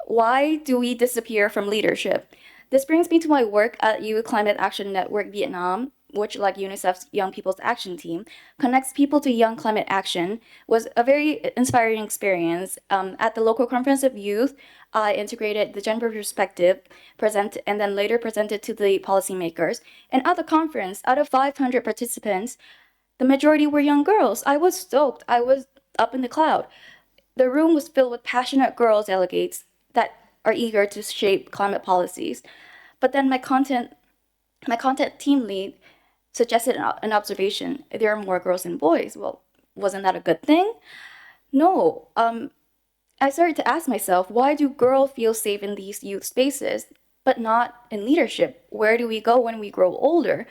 why do we disappear from leadership? This brings me to my work at Youth Climate Action Network Vietnam, which, like UNICEF's Young People's Action Team, connects people to young climate action. Was a very inspiring experience. At the local conference of youth, I integrated the gender perspective, and then later presented to the policymakers. And at the conference, out of 500 participants, the majority were young girls. I was stoked. I was up in the cloud. The room was filled with passionate girls delegates that are eager to shape climate policies. But then my content team lead suggested an observation. There are more girls than boys. Well, wasn't that a good thing? No. I started to ask myself, why do girls feel safe in these youth spaces, but not in leadership? Where do we go when we grow older?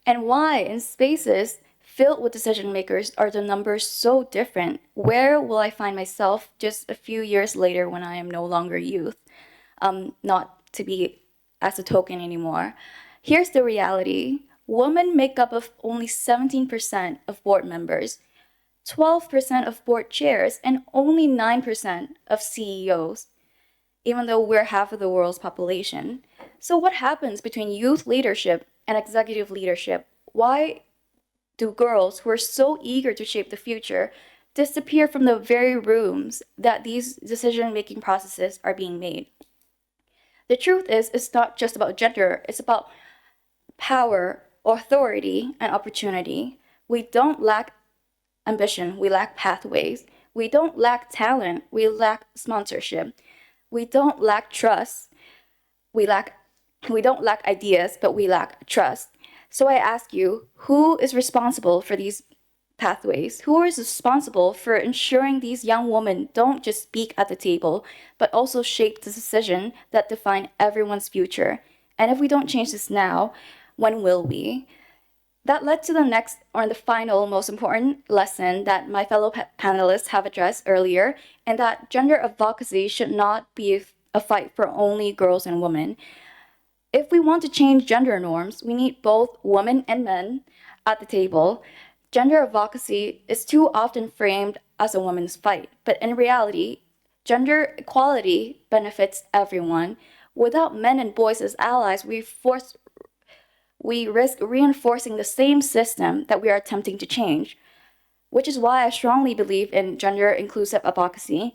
And why in spaces filled with decision makers are the numbers so different? Where will I find myself just a few years later when I am no longer youth? Not to be as a token anymore. Here's the reality. Women make up of only 17% of board members, 12% of board chairs, and only 9% of CEOs, even though we're half of the world's population. So what happens between youth leadership and executive leadership? Why do girls who are so eager to shape the future disappear from the very rooms that these decision-making processes are being made? The truth is, it's not just about gender, it's about power, authority, and opportunity. We don't lack ambition, we lack pathways. We don't lack talent, we lack sponsorship. We don't lack trust, we don't lack ideas, but we lack trust. So I ask you, who is responsible for these pathways? Who is responsible for ensuring these young women don't just speak at the table, but also shape the decision that define everyone's future? And if we don't change this now, when will we? That led to the next, or the final most important lesson that my fellow panelists have addressed earlier, and that gender advocacy should not be a fight for only girls and women. If we want to change gender norms, we need both women and men at the table. Gender advocacy is too often framed as a women's fight, but in reality, gender equality benefits everyone. Without men and boys as allies, we risk reinforcing the same system that we are attempting to change, which is why I strongly believe in gender inclusive advocacy,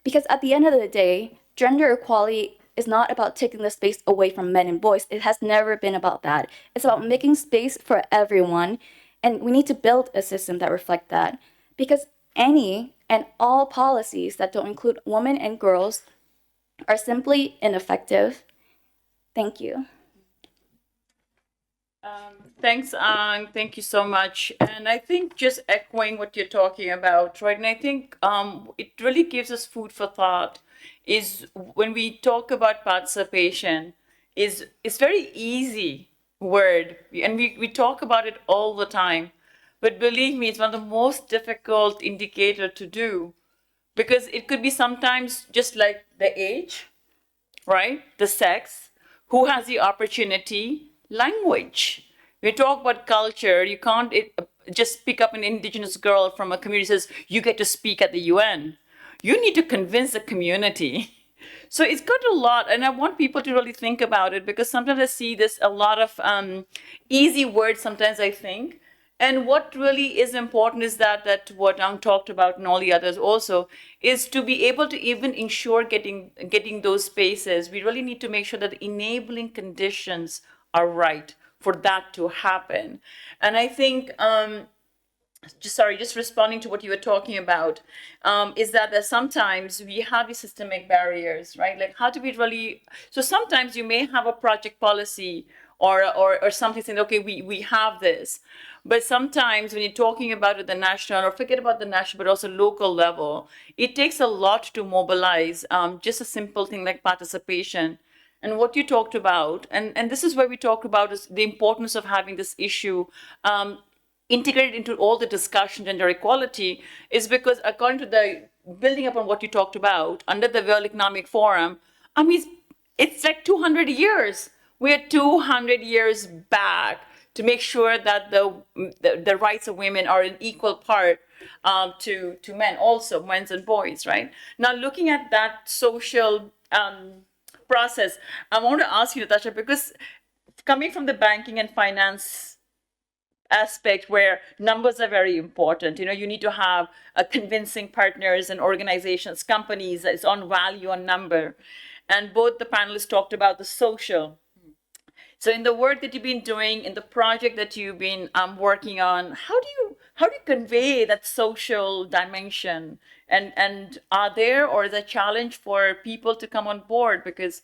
because at the end of the day, gender equality is not about taking the space away from men and boys. It has never been about that. It's about making space for everyone, and we need to build a system that reflects that, because any and all policies that don't include women and girls are simply ineffective. Thank you. Thanks, Ang. Thank you so much. And I think just echoing what you're talking about, right? And I think it really gives us food for thought. Is when we talk about participation, is it's very easy word, and we talk about it all the time. But believe me, it's one of the most difficult indicator to do, because it could be sometimes just like the age, right? The sex, who has the opportunity, language. We talk about culture. You can't just pick up an indigenous girl from a community says, you get to speak at the UN. You need to convince the community. So it's got a lot, and I want people to really think about it, because sometimes I see this a lot of easy words. Sometimes I think, and what really is important is that what Ang talked about and all the others also is to be able to even ensure getting those spaces. We really need to make sure that the enabling conditions are right for that to happen. And I think just responding to what you were talking about, is that sometimes we have these systemic barriers, right? Like, how do we really? So sometimes you may have a project policy or something saying, okay, we have this, but sometimes when you're talking about it, the national, or forget about the national, but also local level, it takes a lot to mobilize. Just a simple thing like participation. And what you talked about, and this is where we talk about is the importance of having this issue integrated into all the discussion, gender equality, is because according to the building up on what you talked about under the World Economic Forum, I mean, it's like 200 years. We're 200 years back to make sure that the rights of women are an equal part to men, also men's and boys, right? Now, looking at that social process, I want to ask you, Natasha, because coming from the banking and finance aspect where numbers are very important, you need to have convincing partners and organizations, companies that is on value, on number. And both the panelists talked about the social. So in the work that you've been doing, in the project that you've been working on, how do you convey that social dimension? And are there, or is a challenge for people to come on board? Because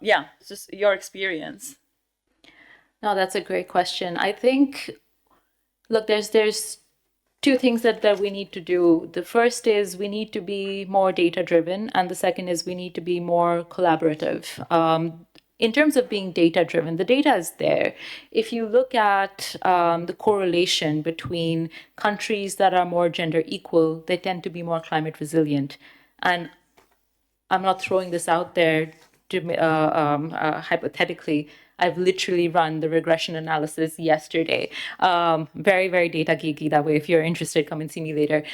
yeah, it's just your experience. No, that's a great question. I think, look, there's two things that we need to do. The first is we need to be more data driven, and the second is we need to be more collaborative. In terms of being data driven, the data is there. If you look at the correlation between countries that are more gender equal, they tend to be more climate resilient. And I'm not throwing this out there to, hypothetically. I've literally run the regression analysis yesterday. Very, very data geeky that way. If you're interested, come and see me later.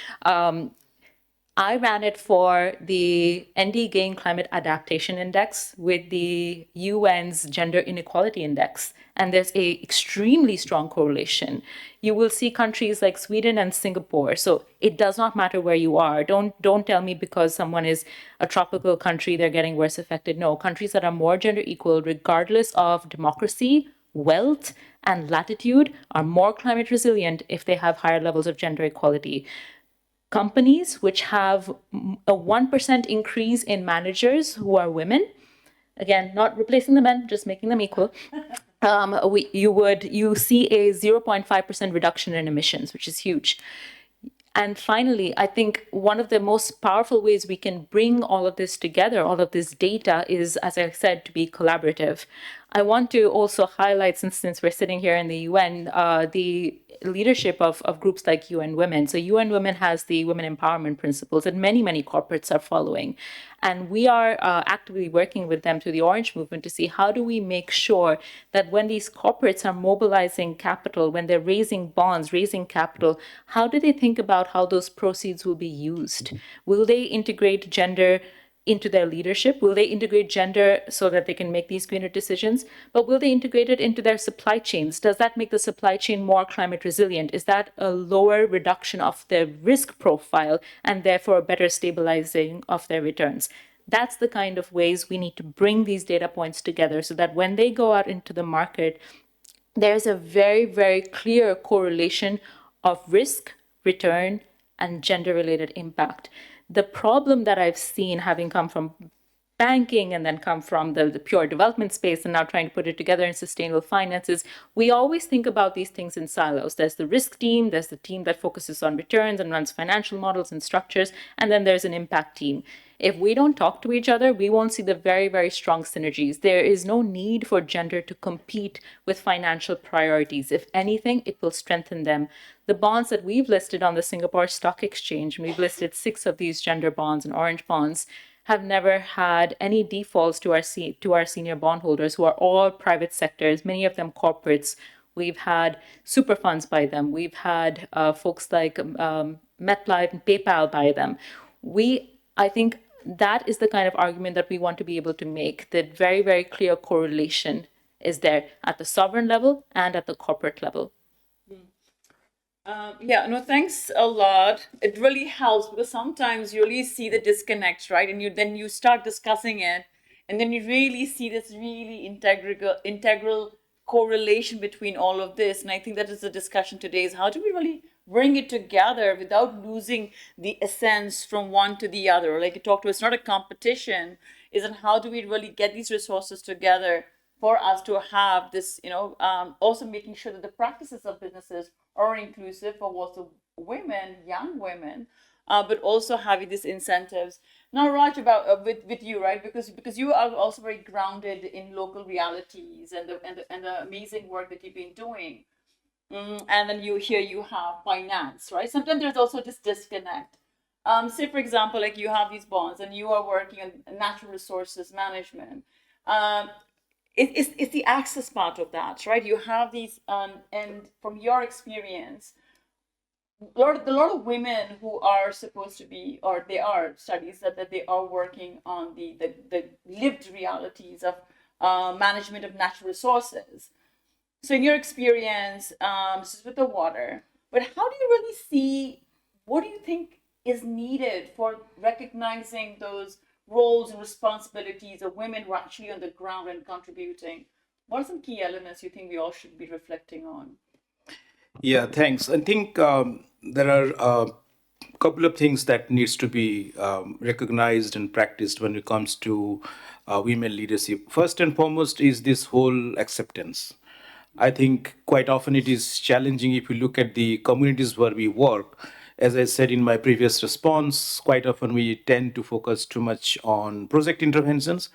I ran it for the ND Gain Climate Adaptation Index with the UN's Gender Inequality Index, and there's a extremely strong correlation. You will see countries like Sweden and Singapore. So it does not matter where you are. Don't tell me because someone is a tropical country, they're getting worse affected. No, countries that are more gender equal, regardless of democracy, wealth, and latitude, are more climate resilient if they have higher levels of gender equality. Companies which have a 1% increase in managers who are women, again, not replacing the men, just making them equal, you see a 0.5% reduction in emissions, which is huge. And finally, I think one of the most powerful ways we can bring all of this together, all of this data, is, as I said, to be collaborative. I want to also highlight, since we're sitting here in the UN, the leadership of groups like UN Women. So UN Women has the women empowerment principles that many, many corporates are following. And we are actively working with them through the Orange Movement to see how do we make sure that when these corporates are mobilizing capital, when they're raising bonds, raising capital, how do they think about how those proceeds will be used? Will they integrate gender into their leadership? Will they integrate gender so that they can make these greener decisions? But will they integrate it into their supply chains? Does that make the supply chain more climate resilient? Is that a lower reduction of their risk profile and therefore a better stabilizing of their returns? That's the kind of ways we need to bring these data points together so that when they go out into the market, there's a very, very clear correlation of risk, return, and gender-related impact. The problem that I've seen, having come from banking and then come from the pure development space and now trying to put it together in sustainable finances, we always think about these things in silos. There's the risk team, there's the team that focuses on returns and runs financial models and structures, and then there's an impact team. If we don't talk to each other, we won't see the very, very strong synergies. There is no need for gender to compete with financial priorities. If anything, it will strengthen them. The bonds that we've listed on the Singapore Stock Exchange, and we've listed 6 of these gender bonds and orange bonds, have never had any defaults to our senior bondholders, who are all private sectors, many of them corporates. We've had super funds buy them. We've had folks like MetLife and PayPal buy them. I think that is the kind of argument that we want to be able to make, that very, very clear correlation is there at the sovereign level and at the corporate level. Yeah, no, thanks a lot. It really helps because sometimes you really see the disconnects, right? And then you start discussing it, and then you really see this really integral correlation between all of this. And I think that is the discussion today: is how do we really bring it together without losing the essence from one to the other? Like you talked about, it's not a competition. Isn't how do we really get these resources together for us to have this, also making sure that the practices of businesses are inclusive for also women, young women, but also having these incentives. Now, Raj, about with you, right? Because you are also very grounded in local realities and the amazing work that you've been doing. And then you have finance, right? Sometimes there's also this disconnect. Say, for example, like you have these bonds and you are working on natural resources management. it's the access part of that, right? You have these, and from your experience, a lot of women who are supposed to be, or they are studies that they are working on the lived realities of management of natural resources. So in your experience, this is with the water, but how do you really see, what do you think is needed for recognizing those roles and responsibilities of women who are actually on the ground and contributing? What are some key elements you think we all should be reflecting on? Yeah, thanks. I think there are a couple of things that needs to be recognized and practiced when it comes to women leadership. First and foremost is this whole acceptance. I think quite often it is challenging if you look at the communities where we work. As I said in my previous response, quite often we tend to focus too much on project interventions.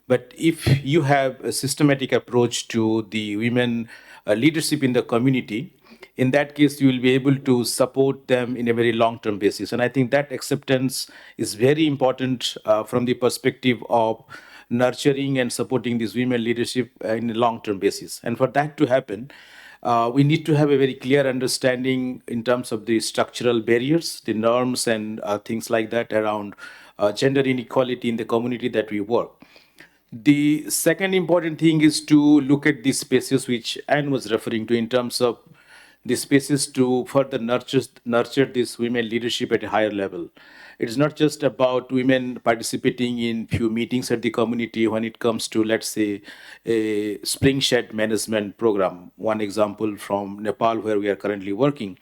But if you have a systematic approach to the women leadership in the community, in that case, you will be able to support them in a very long term basis. And I think that acceptance is very important from the perspective of nurturing and supporting this women leadership in a long term basis. And for that to happen, we need to have a very clear understanding in terms of the structural barriers, the norms, and things like that around gender inequality in the community that we work. The second important thing is to look at the spaces which Anne was referring to in terms of the spaces to further nurture this women leadership at a higher level. It is not just about women participating in few meetings at the community when it comes to, let's say, a spring shed management program, one example from Nepal where we are currently working.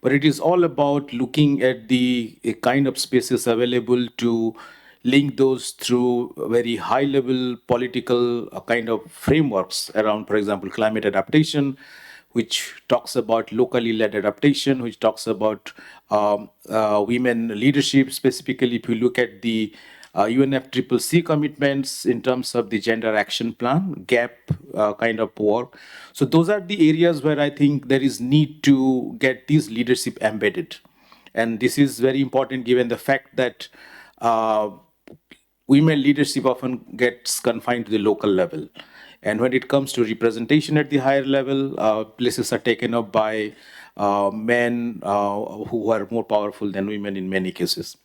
But it is all about looking at the kind of spaces available to link those through very high level political kind of frameworks around, for example, climate adaptation, which talks about locally led adaptation, which talks about women leadership. Specifically, if you look at the UNFCCC commitments in terms of the gender action plan, GAP kind of work. So those are the areas where I think there is need to get this leadership embedded. And this is very important given the fact that women leadership often gets confined to the local level. And when it comes to representation at the higher level, places are taken up by men who are more powerful than women in many cases.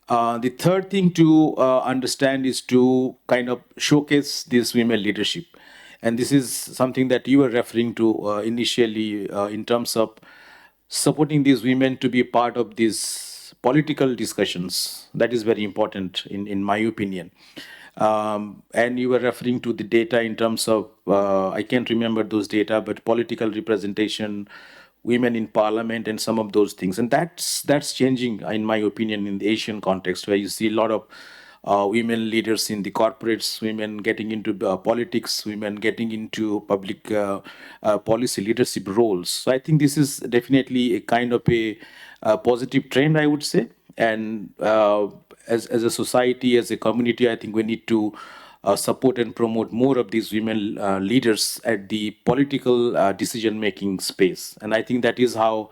The third thing to understand is to kind of showcase this women leadership. And this is something that you were referring to initially in terms of supporting these women to be part of these political discussions. That is very important, in my opinion. And you were referring to the data in terms of, I can't remember those data, but political representation, women in parliament, and some of those things. And that's changing, in my opinion, in the Asian context, where you see a lot of women leaders in the corporates, women getting into politics, women getting into public policy leadership roles. So I think this is definitely a kind of a positive trend, I would say. And as a society, as a community, I think we need to support and promote more of these women leaders at the political decision-making space. And I think that is how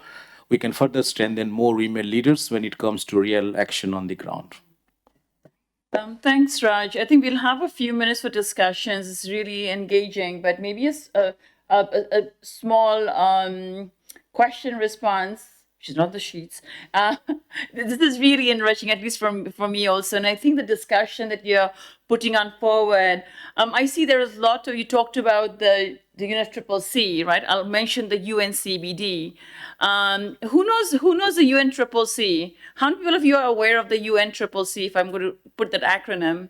we can further strengthen more women leaders when it comes to real action on the ground. Thanks, Raj. I think we'll have a few minutes for discussions. It's really engaging, but maybe a small question response, which is not the sheets. This is really enriching, at least for me also. And I think the discussion that you're putting on forward, I see there is a lot of, you talked about the UNFCCC, right? I'll mention the UNCBD. Who knows the UNCCC? How many people of you are aware of the UNCCC, if I'm going to put that acronym?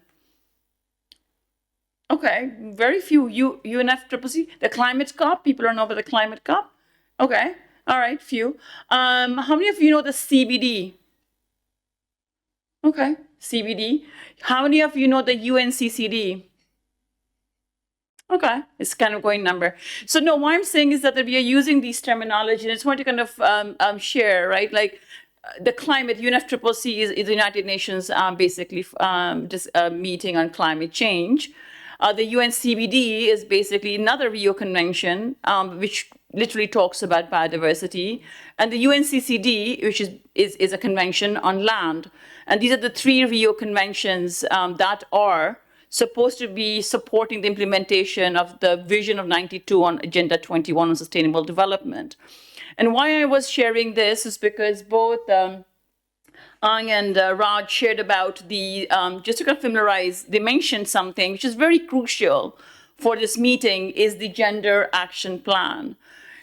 Okay, very few. UNFCCC, the Climate COP, people don't know about the Climate COP? Okay, all right, few. How many of you know the CBD? Okay, CBD. How many of you know the UNCCD? Okay, it's kind of going number. So no, what I'm saying is that we are using these terminology, and I just want to kind of share, right? Like the climate, UNFCCC is the United Nations basically just a meeting on climate change. The UNCBD is basically another Rio Convention, which literally talks about biodiversity. And the UNCCD, which is a convention on land. And these are the three Rio Conventions that are supposed to be supporting the implementation of the vision of 92 on Agenda 21 on sustainable development. And why I was sharing this is because both Ang and Raj shared about the, just to kind of familiarize, they mentioned something which is very crucial for this meeting is the gender action plan,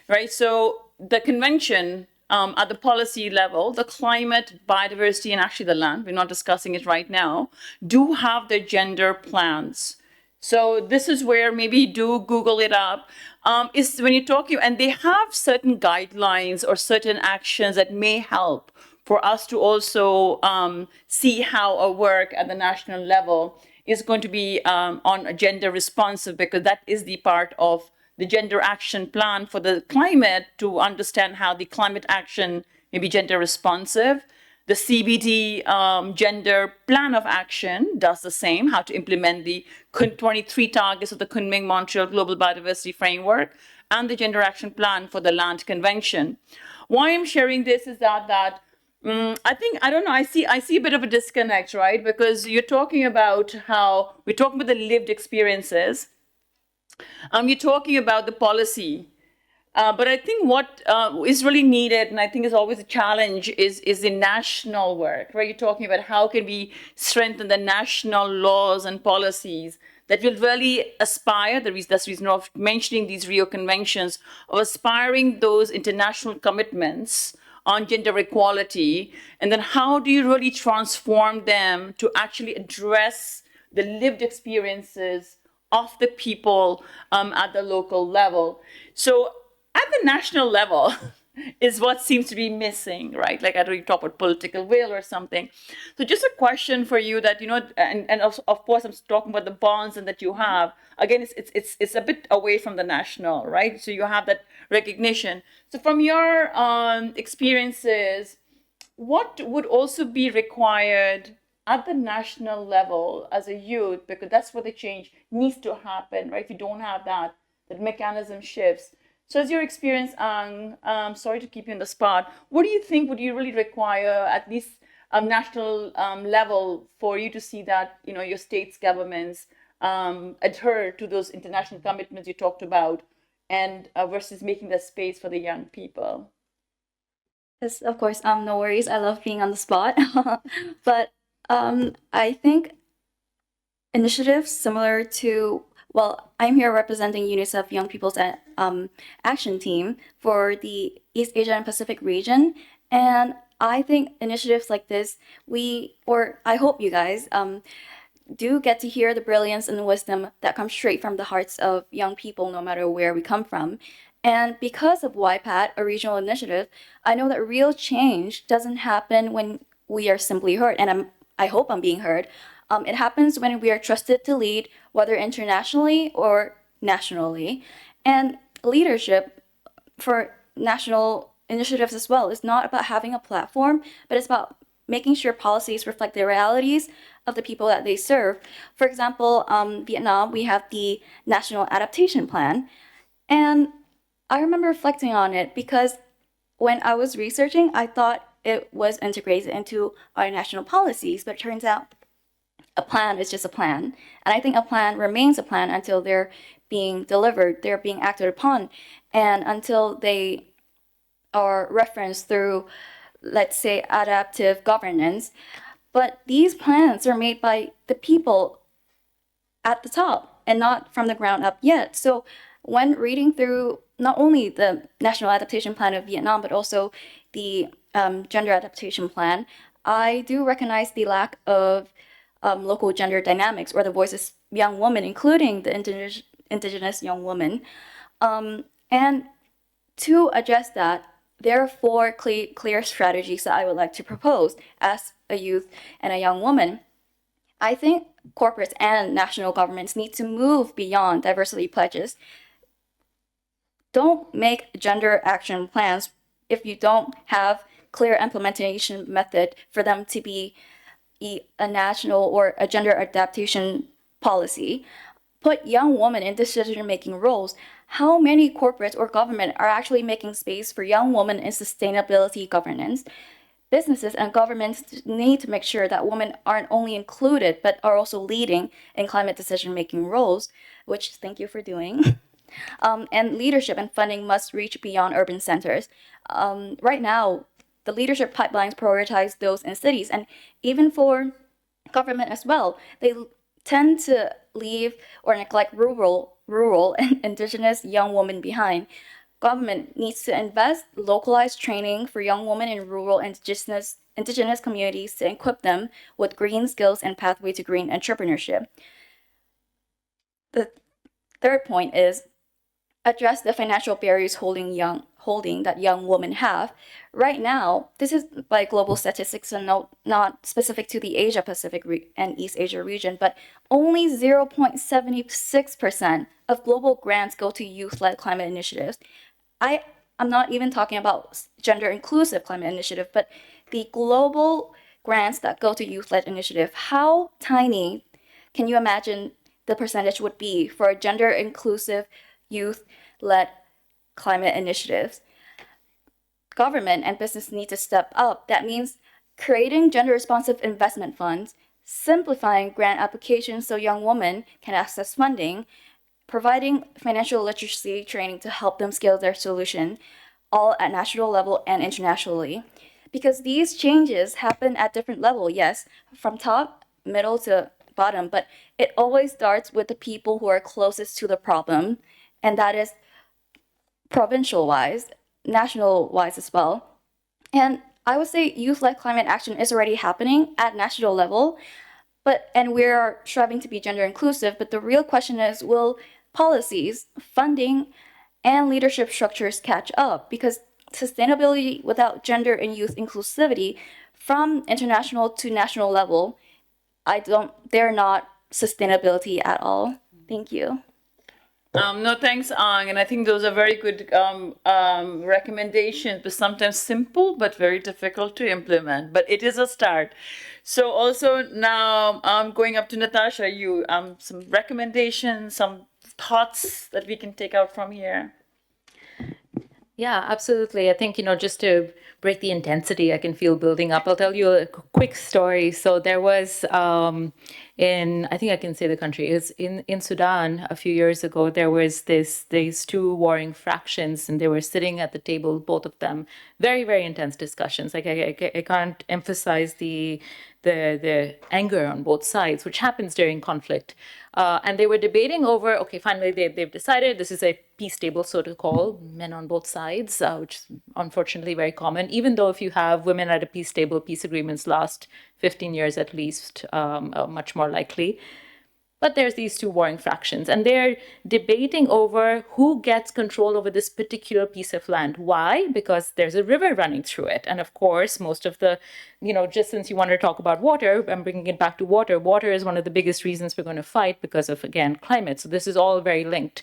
right? So the convention at the policy level, the climate, biodiversity, and actually the land, we're not discussing it right now, do have their gender plans. So this is where maybe do Google it up. Is when you're talking, and they have certain guidelines or certain actions that may help for us to also see how our work at the national level is going to be on gender responsive, because that is the part of the gender action plan for the climate, to understand how the climate action may be gender responsive. The CBD gender plan of action does the same, how to implement the 23 targets of the Kunming-Montreal Global Biodiversity Framework and the gender action plan for the Land Convention. Why I'm sharing this is that I think, I don't know, I see a bit of a disconnect, right? Because you're talking about how, we're talking about the lived experiences. You're talking about the policy. But I think what is really needed, and I think is always a challenge, is the national work, right? You're talking about how can we strengthen the national laws and policies that will really aspire, that's the reason of mentioning these Rio Conventions, of aspiring those international commitments on gender equality, and then how do you really transform them to actually address the lived experiences of the people at the local level. So at the national level is what seems to be missing, right? Like I don't even talk about political will or something. So just a question for you that, and of course I'm talking about the bonds and that you have. Again, it's a bit away from the national, right? So you have that recognition. So from your experiences, what would also be required at the national level as a youth, because that's where the change needs to happen, right? If you don't have that mechanism shifts. So as your experience, Ang, sorry to keep you on the spot, what do you think would you really require at least national level for you to see that, your state's governments adhere to those international commitments you talked about, and versus making the space for the young people? Yes, of course, no worries. I love being on the spot. But I think initiatives similar to, well, I'm here representing UNICEF Young People's Action Team for the East Asia and Pacific region. And I think initiatives like this, I hope you guys do get to hear the brilliance and wisdom that comes straight from the hearts of young people, no matter where we come from. And because of YPAT, a regional initiative, I know that real change doesn't happen when we are simply heard, and I hope I'm being heard. It happens when we are trusted to lead, whether internationally or nationally. And leadership for national initiatives as well is not about having a platform, but it's about making sure policies reflect the realities of the people that they serve. For example, Vietnam, we have the National Adaptation Plan. And I remember reflecting on it because when I was researching, I thought it was integrated into our national policies, but it turns out a plan is just a plan. And I think a plan remains a plan until they're being delivered, they're being acted upon, and until they are referenced through, let's say, adaptive governance. But these plans are made by the people at the top and not from the ground up yet. So when reading through not only the National Adaptation Plan of Vietnam, but also the Gender Adaptation Plan, I do recognize the lack of local gender dynamics or the voices of young women, including the indigenous young women. And to address that, there are four clear strategies that I would like to propose as a youth and a young woman. I think corporates and national governments need to move beyond diversity pledges. Don't make gender action plans if you don't have clear implementation method for them to be a national or a gender adaptation policy. Put young women in decision-making roles. How many corporates or government are actually making space for young women in sustainability governance? businesses and governments need to make sure that women aren't only included, but are also leading in climate decision-making roles, which thank you for doing. And leadership and funding must reach beyond urban centers. Right now, the leadership pipelines prioritize those in cities, and even for government as well, they tend to leave or neglect rural and indigenous young women behind. Government needs to invest localized training for young women in rural and indigenous communities to equip them with green skills and pathway to green entrepreneurship. The third point is address the financial barriers holding that young women have. Right now, this is by global statistics and not specific to the Asia Pacific and East Asia region, but only 0.76% of global grants go to youth-led climate initiatives. I'm not even talking about gender inclusive climate initiative, but the global grants that go to youth-led initiative. How tiny can you imagine the percentage would be for a gender inclusive youth-led climate initiatives? Government and business need to step up. That means creating gender-responsive investment funds, simplifying grant applications so young women can access funding, providing financial literacy training to help them scale their solution, all at national level and internationally. Because these changes happen at different levels, yes, from top, middle to bottom, but it always starts with the people who are closest to the problem, and that is provincial-wise, national-wise as well. And I would say youth-led climate action is already happening at national level, and we're striving to be gender inclusive, but the real question is, will policies, funding, and leadership structures catch up? Because sustainability without gender and youth inclusivity from international to national level, they're not sustainability at all. Thank you. No, thanks, Ang. And I think those are very good recommendations, but sometimes simple, but very difficult to implement. But it is a start. So also now going up to Natasha, you some recommendations, some thoughts that we can take out from here. Yeah, absolutely. I think, just to break the intensity I can feel building up, I'll tell you a quick story. So there was I think I can say the country, is in Sudan a few years ago, there was these two warring factions, and they were sitting at the table, both of them, very, very intense discussions. Like I can't emphasize the anger on both sides, which happens during conflict. And they were debating over, okay, finally they've decided this is a peace table, so to call, men on both sides, which is unfortunately very common. Even though if you have women at a peace table, peace agreements last 15 years at least, much more likely. But there's these two warring factions, and they're debating over who gets control over this particular piece of land. Why? Because there's a river running through it. And of course, most of the, just since you want to talk about water, I'm bringing it back to water. Water is one of the biggest reasons we're going to fight because of, again, climate. So this is all very linked.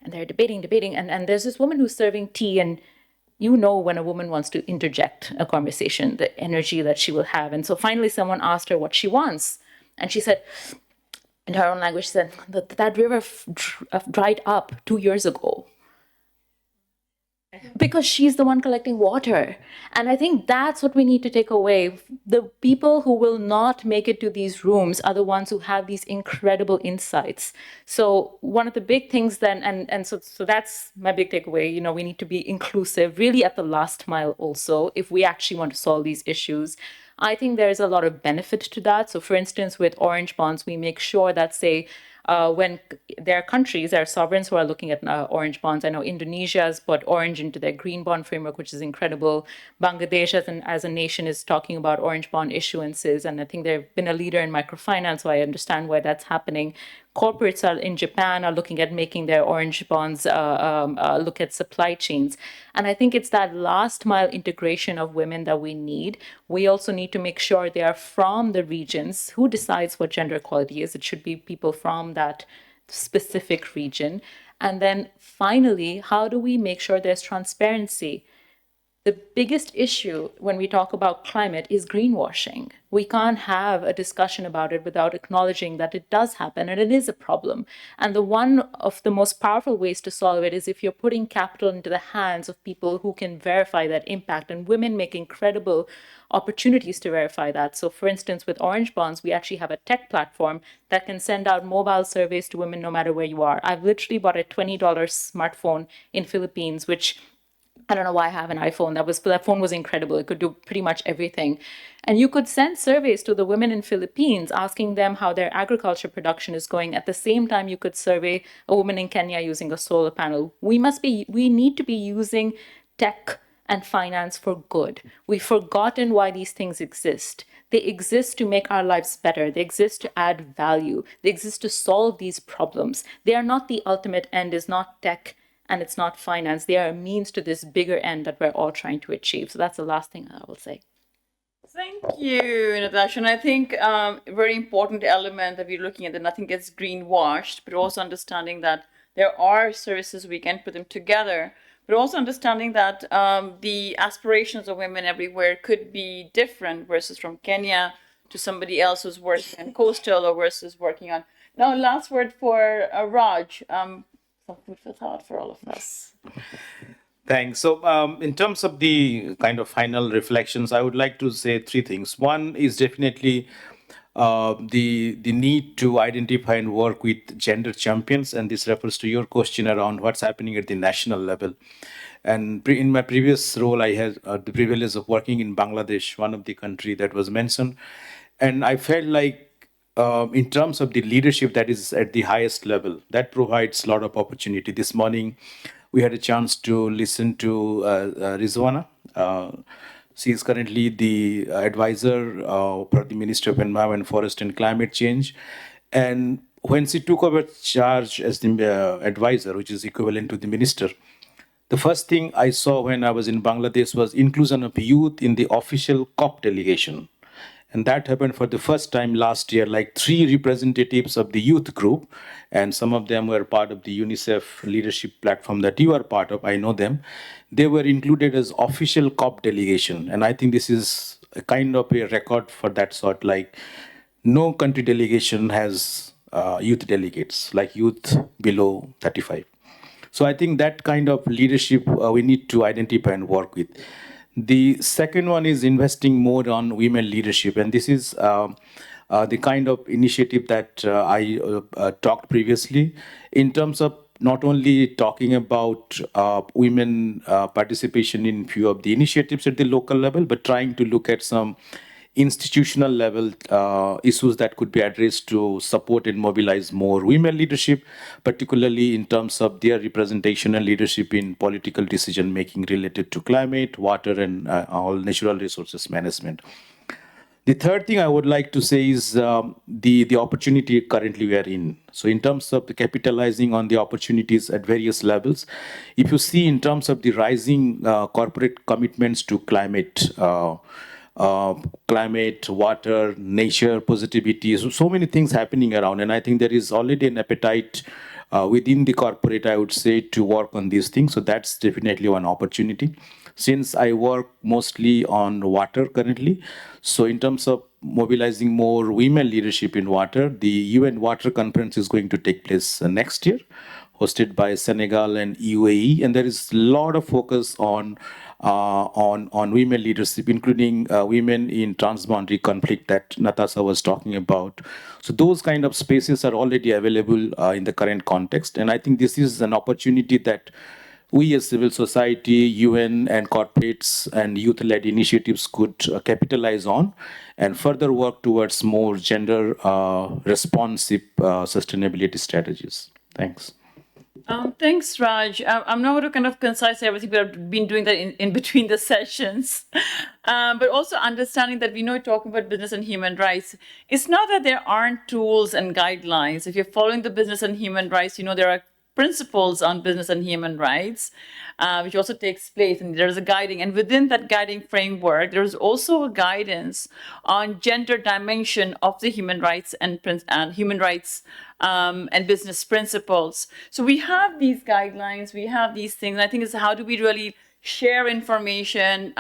And they're debating, and there's this woman who's serving tea, and when a woman wants to interject a conversation, the energy that she will have. And so finally someone asked her what she wants. And she said, in her own language, she said, that river dried up 2 years ago. Because she's the one collecting water. And I think that's what we need to take away. The people who will not make it to these rooms are the ones who have these incredible insights. So one of the big things then, and so that's my big takeaway, we need to be inclusive, really at the last mile also, if we actually want to solve these issues. I think there's a lot of benefit to that. So for instance, with orange bonds, we make sure that, say, when there are countries, there are sovereigns who are looking at orange bonds. I know Indonesia has put orange into their green bond framework, which is incredible. Bangladesh as a nation is talking about orange bond issuances. And I think they've been a leader in microfinance, so I understand why that's happening. Corporates in Japan are looking at making their orange bonds look at supply chains. And I think it's that last mile integration of women that we need. We also need to make sure they are from the regions. Who decides what gender equality is? It should be people from that specific region. And then finally, how do we make sure there's transparency? The biggest issue when we talk about climate is greenwashing. We can't have a discussion about it without acknowledging that it does happen and it is a problem. And the one of the most powerful ways to solve it is if you're putting capital into the hands of people who can verify that impact. And women make incredible opportunities to verify that. So for instance, with Orange Bonds, we actually have a tech platform that can send out mobile surveys to women no matter where you are. I've literally bought a $20 smartphone in Philippines, which I don't know why I have an iPhone. That phone was incredible. It could do pretty much everything. And you could send surveys to the women in Philippines asking them how their agriculture production is going. At the same time, you could survey a woman in Kenya using a solar panel. We need to be using tech and finance for good. We've forgotten why these things exist. They exist to make our lives better. They exist to add value. They exist to solve these problems. They are not the ultimate end, is not tech and it's not finance. They are a means to this bigger end that we're all trying to achieve. So that's the last thing I will say. Thank you, Natasha. And I think a very important element that we're looking at that nothing gets greenwashed, but also understanding that there are services we can put them together, but also understanding that the aspirations of women everywhere could be different versus from Kenya to somebody else who's working in coastal or versus working on. Now, last word for Raj. Some food for thought for all of us. Thanks. So, in terms of the kind of final reflections, I would like to say three things. One is definitely the need to identify and work with gender champions, and this refers to your question around what's happening at the national level. And in my previous role, I had the privilege of working in Bangladesh, one of the country that was mentioned, and I felt like in terms of the leadership that is at the highest level, that provides a lot of opportunity. This morning, we had a chance to listen to Rizwana. She is currently the advisor for the Ministry of Environment, Forest and Climate Change. And when she took over charge as the advisor, which is equivalent to the minister, the first thing I saw when I was in Bangladesh was inclusion of youth in the official COP delegation. And that happened for the first time last year, like 3 representatives of the youth group, and some of them were part of the UNICEF leadership platform that you are part of, I know them. They were included as official COP delegation. And I think this is a kind of a record for that sort, like no country delegation has youth delegates, like youth below 35. So I think that kind of leadership we need to identify and work with. The second one is investing more on women leadership, and this is the kind of initiative that I talked previously in terms of not only talking about women participation in few of the initiatives at the local level, but trying to look at some institutional level issues that could be addressed to support and mobilize more women leadership, particularly in terms of their representation and leadership in political decision making related to climate, water, and all natural resources management. The third thing I would like to say is the opportunity currently we are in. So in terms of the capitalizing on the opportunities at various levels, if you see in terms of the rising corporate commitments to climate, water, nature, positivity, so many things happening around. And I think there is already an appetite within the corporate, I would say, to work on these things. So that's definitely one opportunity. Since I work mostly on water currently, so in terms of mobilizing more women leadership in water, the UN Water Conference is going to take place next year, hosted by Senegal and UAE, and there is a lot of focus on women leadership, including women in transboundary conflict that Natasha was talking about. So those kind of spaces are already available in the current context, and I think this is an opportunity that we as civil society, UN and corporates and youth-led initiatives could capitalize on and further work towards more gender responsive sustainability strategies. Thanks. Thanks, Raj. I'm not going to kind of concise everything, but I've been doing that in between the sessions. But also understanding that we know we're talking about business and human rights. It's not that there aren't tools and guidelines. If you're following the business and human rights, you know there are principles on business and human rights, which also takes place, and there's a guiding. And within that guiding framework, there's also a guidance on gender dimension of the human rights and human rights and business principles. So we have these guidelines, we have these things. And I think it's how do we really share information,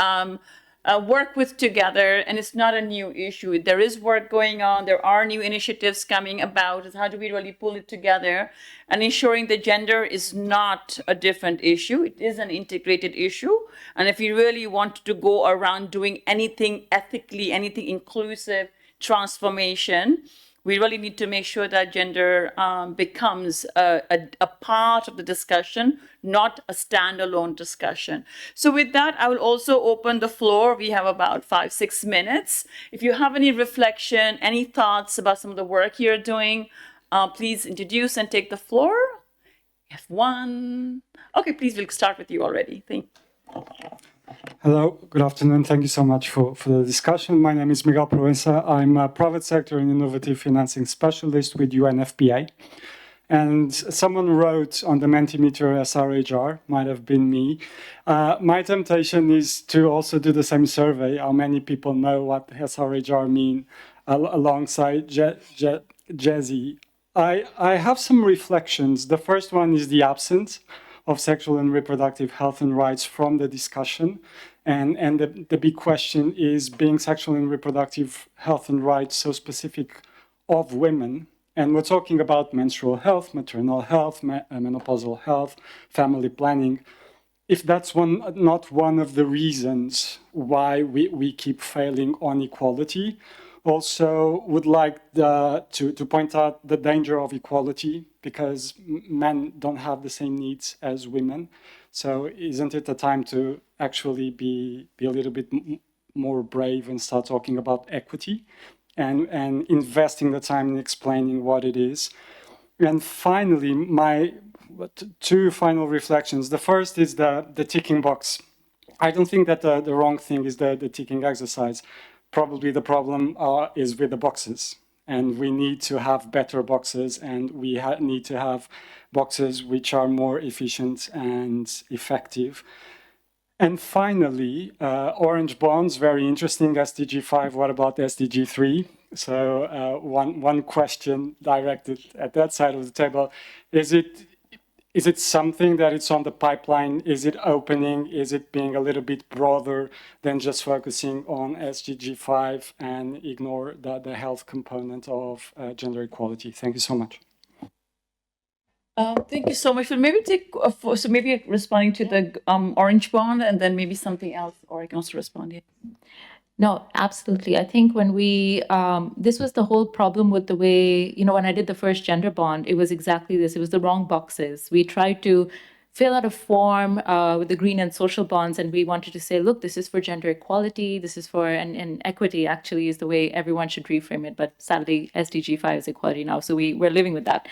work with together, and it's not a new issue. There is work going on. There are new initiatives coming about. Is how do we really pull it together and ensuring that gender is not a different issue. It is an integrated issue. And if you really want to go around doing anything ethically, anything inclusive, transformation, we really need to make sure that gender becomes a part of the discussion, not a standalone discussion. So with that, I will also open the floor. We have about 5-6 minutes. If you have any reflection, any thoughts about some of the work you're doing, please introduce and take the floor. We have one. Okay, please, we'll start with you already. Thank you. Hello, good afternoon. Thank you so much for the discussion. My name is Miguel Proença. I'm a private sector and innovative financing specialist with UNFPA. And someone wrote on the Mentimeter SRHR, might have been me. My temptation is to also do the same survey. How many people know what SRHR mean alongside Jazzy? I have some reflections. The first one is the absence of sexual and reproductive health and rights from the discussion. And the big question is, being sexual and reproductive health and rights so specific of women, and we're talking about menstrual health, maternal health, menopausal health, family planning, if that's not one of the reasons why we keep failing on equality. Also would like to point out the danger of equality, because men don't have the same needs as women. So isn't it a time to actually be a little bit more brave and start talking about equity and investing the time in explaining what it is? And finally, my two final reflections. The first is the ticking box. I don't think that the wrong thing is the ticking exercise. Probably the problem is with the boxes, and we need to have better boxes, and we need to have boxes which are more efficient and effective. And finally, orange bonds, very interesting. SDG 5, what about SDG 3? So one question directed at that side of the table: is it something that it's on the pipeline? Is it opening? Is it being a little bit broader than just focusing on SDG 5 and ignore the health component of gender equality? Thank you so much. Thank you so much. We'll maybe take, so maybe responding to the orange bond, and then maybe something else, or I can also respond. Yeah. No, absolutely. I think when this was the whole problem with the way, when I did the first gender bond, it was exactly this. It was the wrong boxes. We tried to fill out a form with the green and social bonds, and we wanted to say, look, this is for gender equality, this is for, and equity actually is the way everyone should reframe it. But sadly, SDG 5 is equality now, so we're living with that.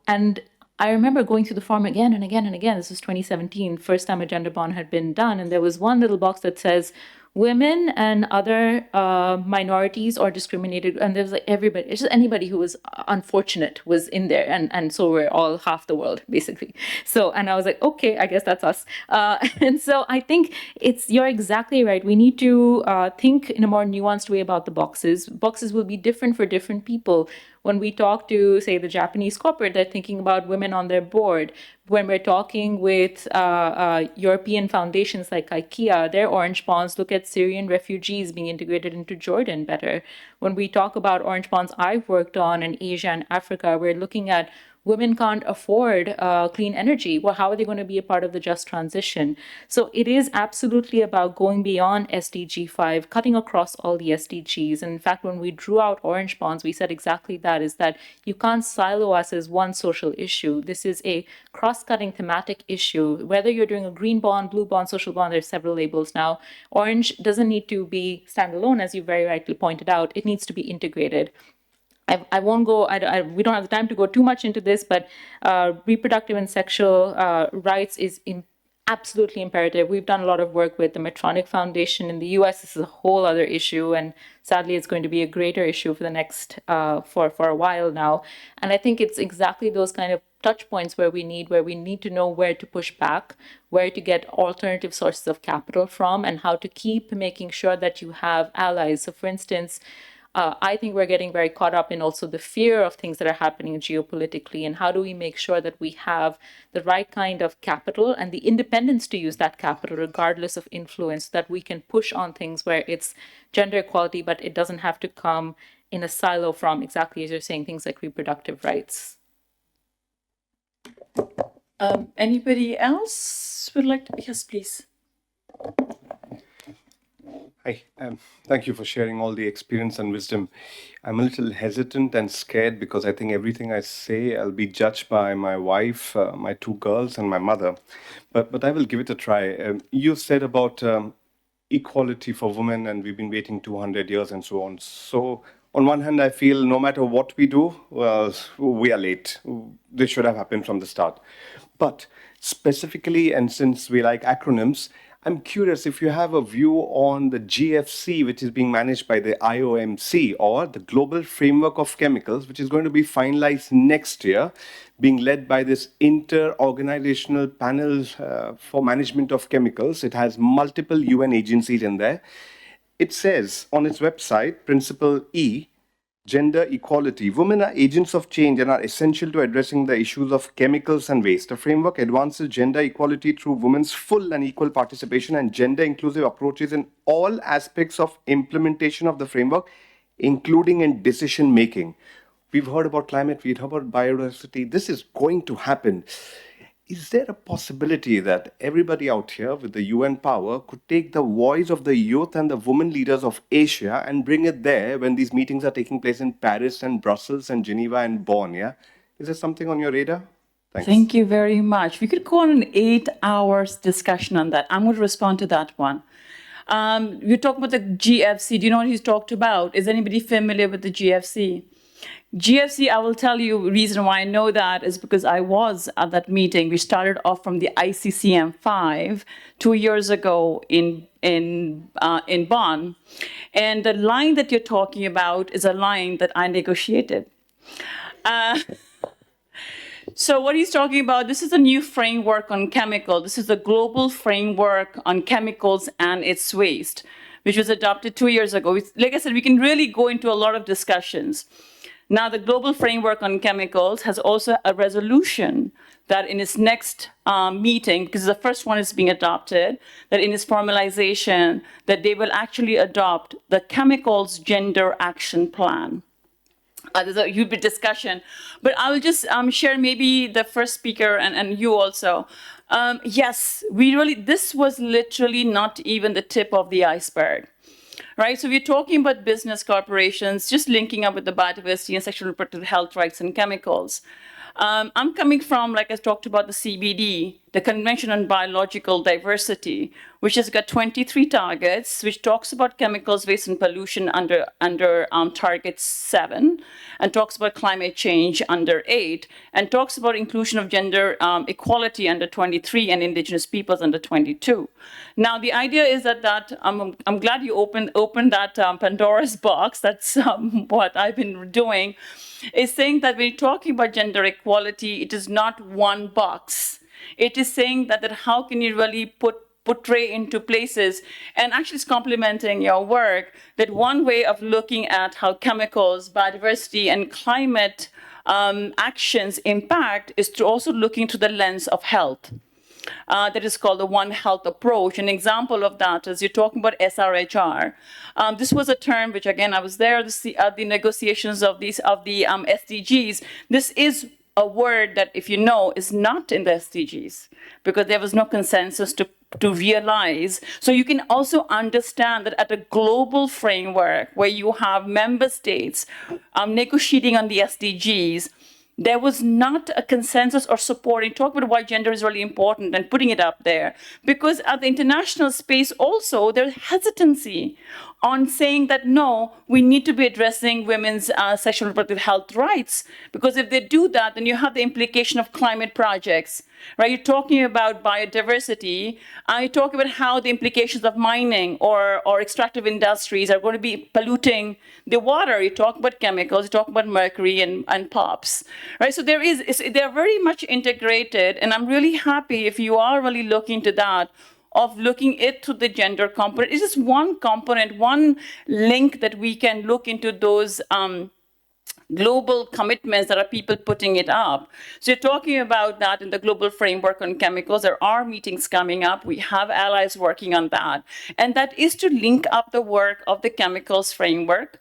And I remember going through the form again and again and again. This was 2017, first time a gender bond had been done. And there was one little box that says, women and other minorities or discriminated, and there was like everybody, it's just anybody who was unfortunate was in there, and so we're all half the world basically. So, and I was like, okay, I guess that's us. And so I think you're exactly right. We need to think in a more nuanced way about the boxes. Boxes will be different for different people. When we talk to, say, the Japanese corporate, they're thinking about women on their board. When we're talking with European foundations like IKEA, their orange bonds look at Syrian refugees being integrated into Jordan better. When we talk about orange bonds I've worked on in Asia and Africa, we're looking at women can't afford clean energy. Well, how are they going to be a part of the just transition? So it is absolutely about going beyond SDG 5, cutting across all the SDGs. And in fact, when we drew out orange bonds, we said exactly that, is that you can't silo us as one social issue. This is a cross-cutting thematic issue. Whether you're doing a green bond, blue bond, social bond, there's several labels now. Orange doesn't need to be standalone, as you very rightly pointed out. It needs to be integrated. I won't go, we don't have the time to go too much into this, but reproductive and sexual rights is absolutely imperative. We've done a lot of work with the Medtronic Foundation in the US. This is a whole other issue, and sadly it's going to be a greater issue for the next, for a while now. And I think it's exactly those kind of touch points where we need to know where to push back, where to get alternative sources of capital from, and how to keep making sure that you have allies. So for instance, I think we're getting very caught up in also the fear of things that are happening geopolitically, and how do we make sure that we have the right kind of capital and the independence to use that capital regardless of influence, that we can push on things where it's gender equality, but it doesn't have to come in a silo from, exactly as you're saying, things like reproductive rights. Anybody else would like to? Yes, please. Hi, thank you for sharing all the experience and wisdom. I'm a little hesitant and scared because I think everything I say, I'll be judged by my wife, my two girls, and my mother. But I will give it a try. You said about equality for women, and we've been waiting 200 years and so on. So, on one hand, I feel no matter what we do, well, we are late. This should have happened from the start. But specifically, and since we like acronyms, I'm curious if you have a view on the GFC, which is being managed by the IOMC, or the Global Framework of Chemicals, which is going to be finalized next year, being led by this inter-organizational panel for management of chemicals. It has multiple UN agencies in there. It says on its website, Principle E, gender equality. Women are agents of change and are essential to addressing the issues of chemicals and waste. The framework advances gender equality through women's full and equal participation and gender inclusive approaches in all aspects of implementation of the framework, including in decision making. We've heard about climate, we've heard about biodiversity. This is going to happen. Is there a possibility that everybody out here with the UN power could take the voice of the youth and the women leaders of Asia and bring it there when these meetings are taking place in Paris and Brussels and Geneva and Bonn? Yeah, is there something on your radar? Thanks. Thank you very much. We could go on an 8 hours discussion on that. I'm going to respond to that one. You talk about the GFC. Do you know what he's talked about? Is anybody familiar with the GFC? GFC, I will tell you, reason why I know that is because I was at that meeting. We started off from the ICCM 5 2 years ago in Bonn. And the line that you're talking about is a line that I negotiated. So what he's talking about, this is a new framework on chemical. This is a global framework on chemicals and its waste, which was adopted 2 years ago. Like I said, we can really go into a lot of discussions. Now, the Global Framework on Chemicals has also a resolution that in its next meeting, because the first one is being adopted, that in its formalization, that they will actually adopt the Chemicals Gender Action Plan. There's a huge discussion, but I will just share maybe the first speaker and you also. Yes, this was literally not even the tip of the iceberg. Right, so we're talking about business corporations, just linking up with the biodiversity and sexual reproductive health rights and chemicals. I'm coming from, like I talked about the CBD, the Convention on Biological Diversity, which has got 23 targets, which talks about chemicals, waste, and pollution under target 7, and talks about climate change under 8, and talks about inclusion of gender equality under 23 and indigenous peoples under 22. Now, the idea is that I'm glad you opened that Pandora's box. That's what I've been doing, is saying that when you're talking about gender equality, it is not one box. It is saying that how can you really portray into places, and actually it's complementing your work, that one way of looking at how chemicals, biodiversity, and climate actions impact is to also looking through the lens of health. That is called the One Health approach. An example of that is you're talking about SRHR. This was a term which, again, I was there at the negotiations of the SDGs. This is a word that, if you know, is not in the SDGs because there was no consensus to realize. So you can also understand that at a global framework where you have member states negotiating on the SDGs, there was not a consensus or support in talking about why gender is really important and putting it up there. Because at the international space also, there's hesitancy on saying that, no, we need to be addressing women's sexual and reproductive health rights. Because if they do that, then you have the implication of climate projects, right? You're talking about biodiversity. You're talking about how the implications of mining or extractive industries are going to be polluting the water. You talk about chemicals, you talk about mercury and POPs, right? So they're very much integrated. And I'm really happy if you are really looking to that. of looking it through the gender component. It's just one component, one link that we can look into those global commitments that are people putting it up. So you're talking about that in the global framework on chemicals. There are meetings coming up. We have allies working on that. And that is to link up the work of the chemicals framework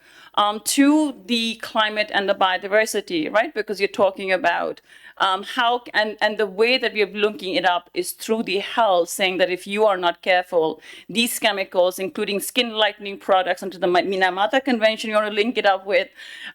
to the climate and the biodiversity, right? Because you're talking about how, and the way that we are looking it up is through the health, saying that if you are not careful, these chemicals, including skin lightening products under the Minamata Convention you want to link it up with,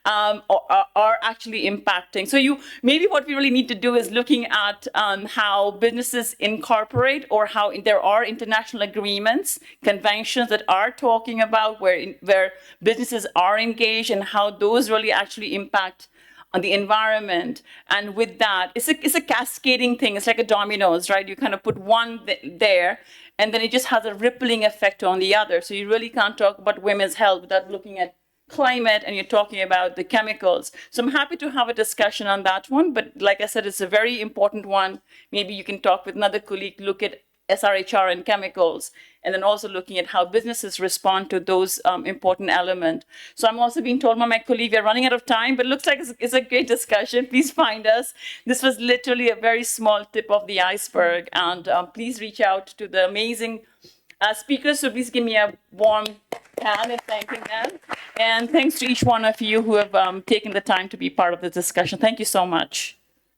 are actually impacting. So maybe what we really need to do is looking at how businesses incorporate, or how there are international agreements, conventions that are talking about where businesses are engaged, and how those really actually impact on the environment. And with that, it's a cascading thing. It's like a dominoes, right? You kind of put one there, and then it just has a rippling effect on the other. So you really can't talk about women's health without looking at climate, and you're talking about the chemicals. So I'm happy to have a discussion on that one. But like I said, it's a very important one. Maybe you can talk with another colleague, look at SRHR and chemicals, and then also looking at how businesses respond to those important elements. So I'm also being told by my colleague, we're running out of time, but it looks like it's a great discussion. Please find us. This was literally a very small tip of the iceberg. And please reach out to the amazing speakers. So please give me a warm hand in thanking them. And thanks to each one of you who have taken the time to be part of the discussion. Thank you so much.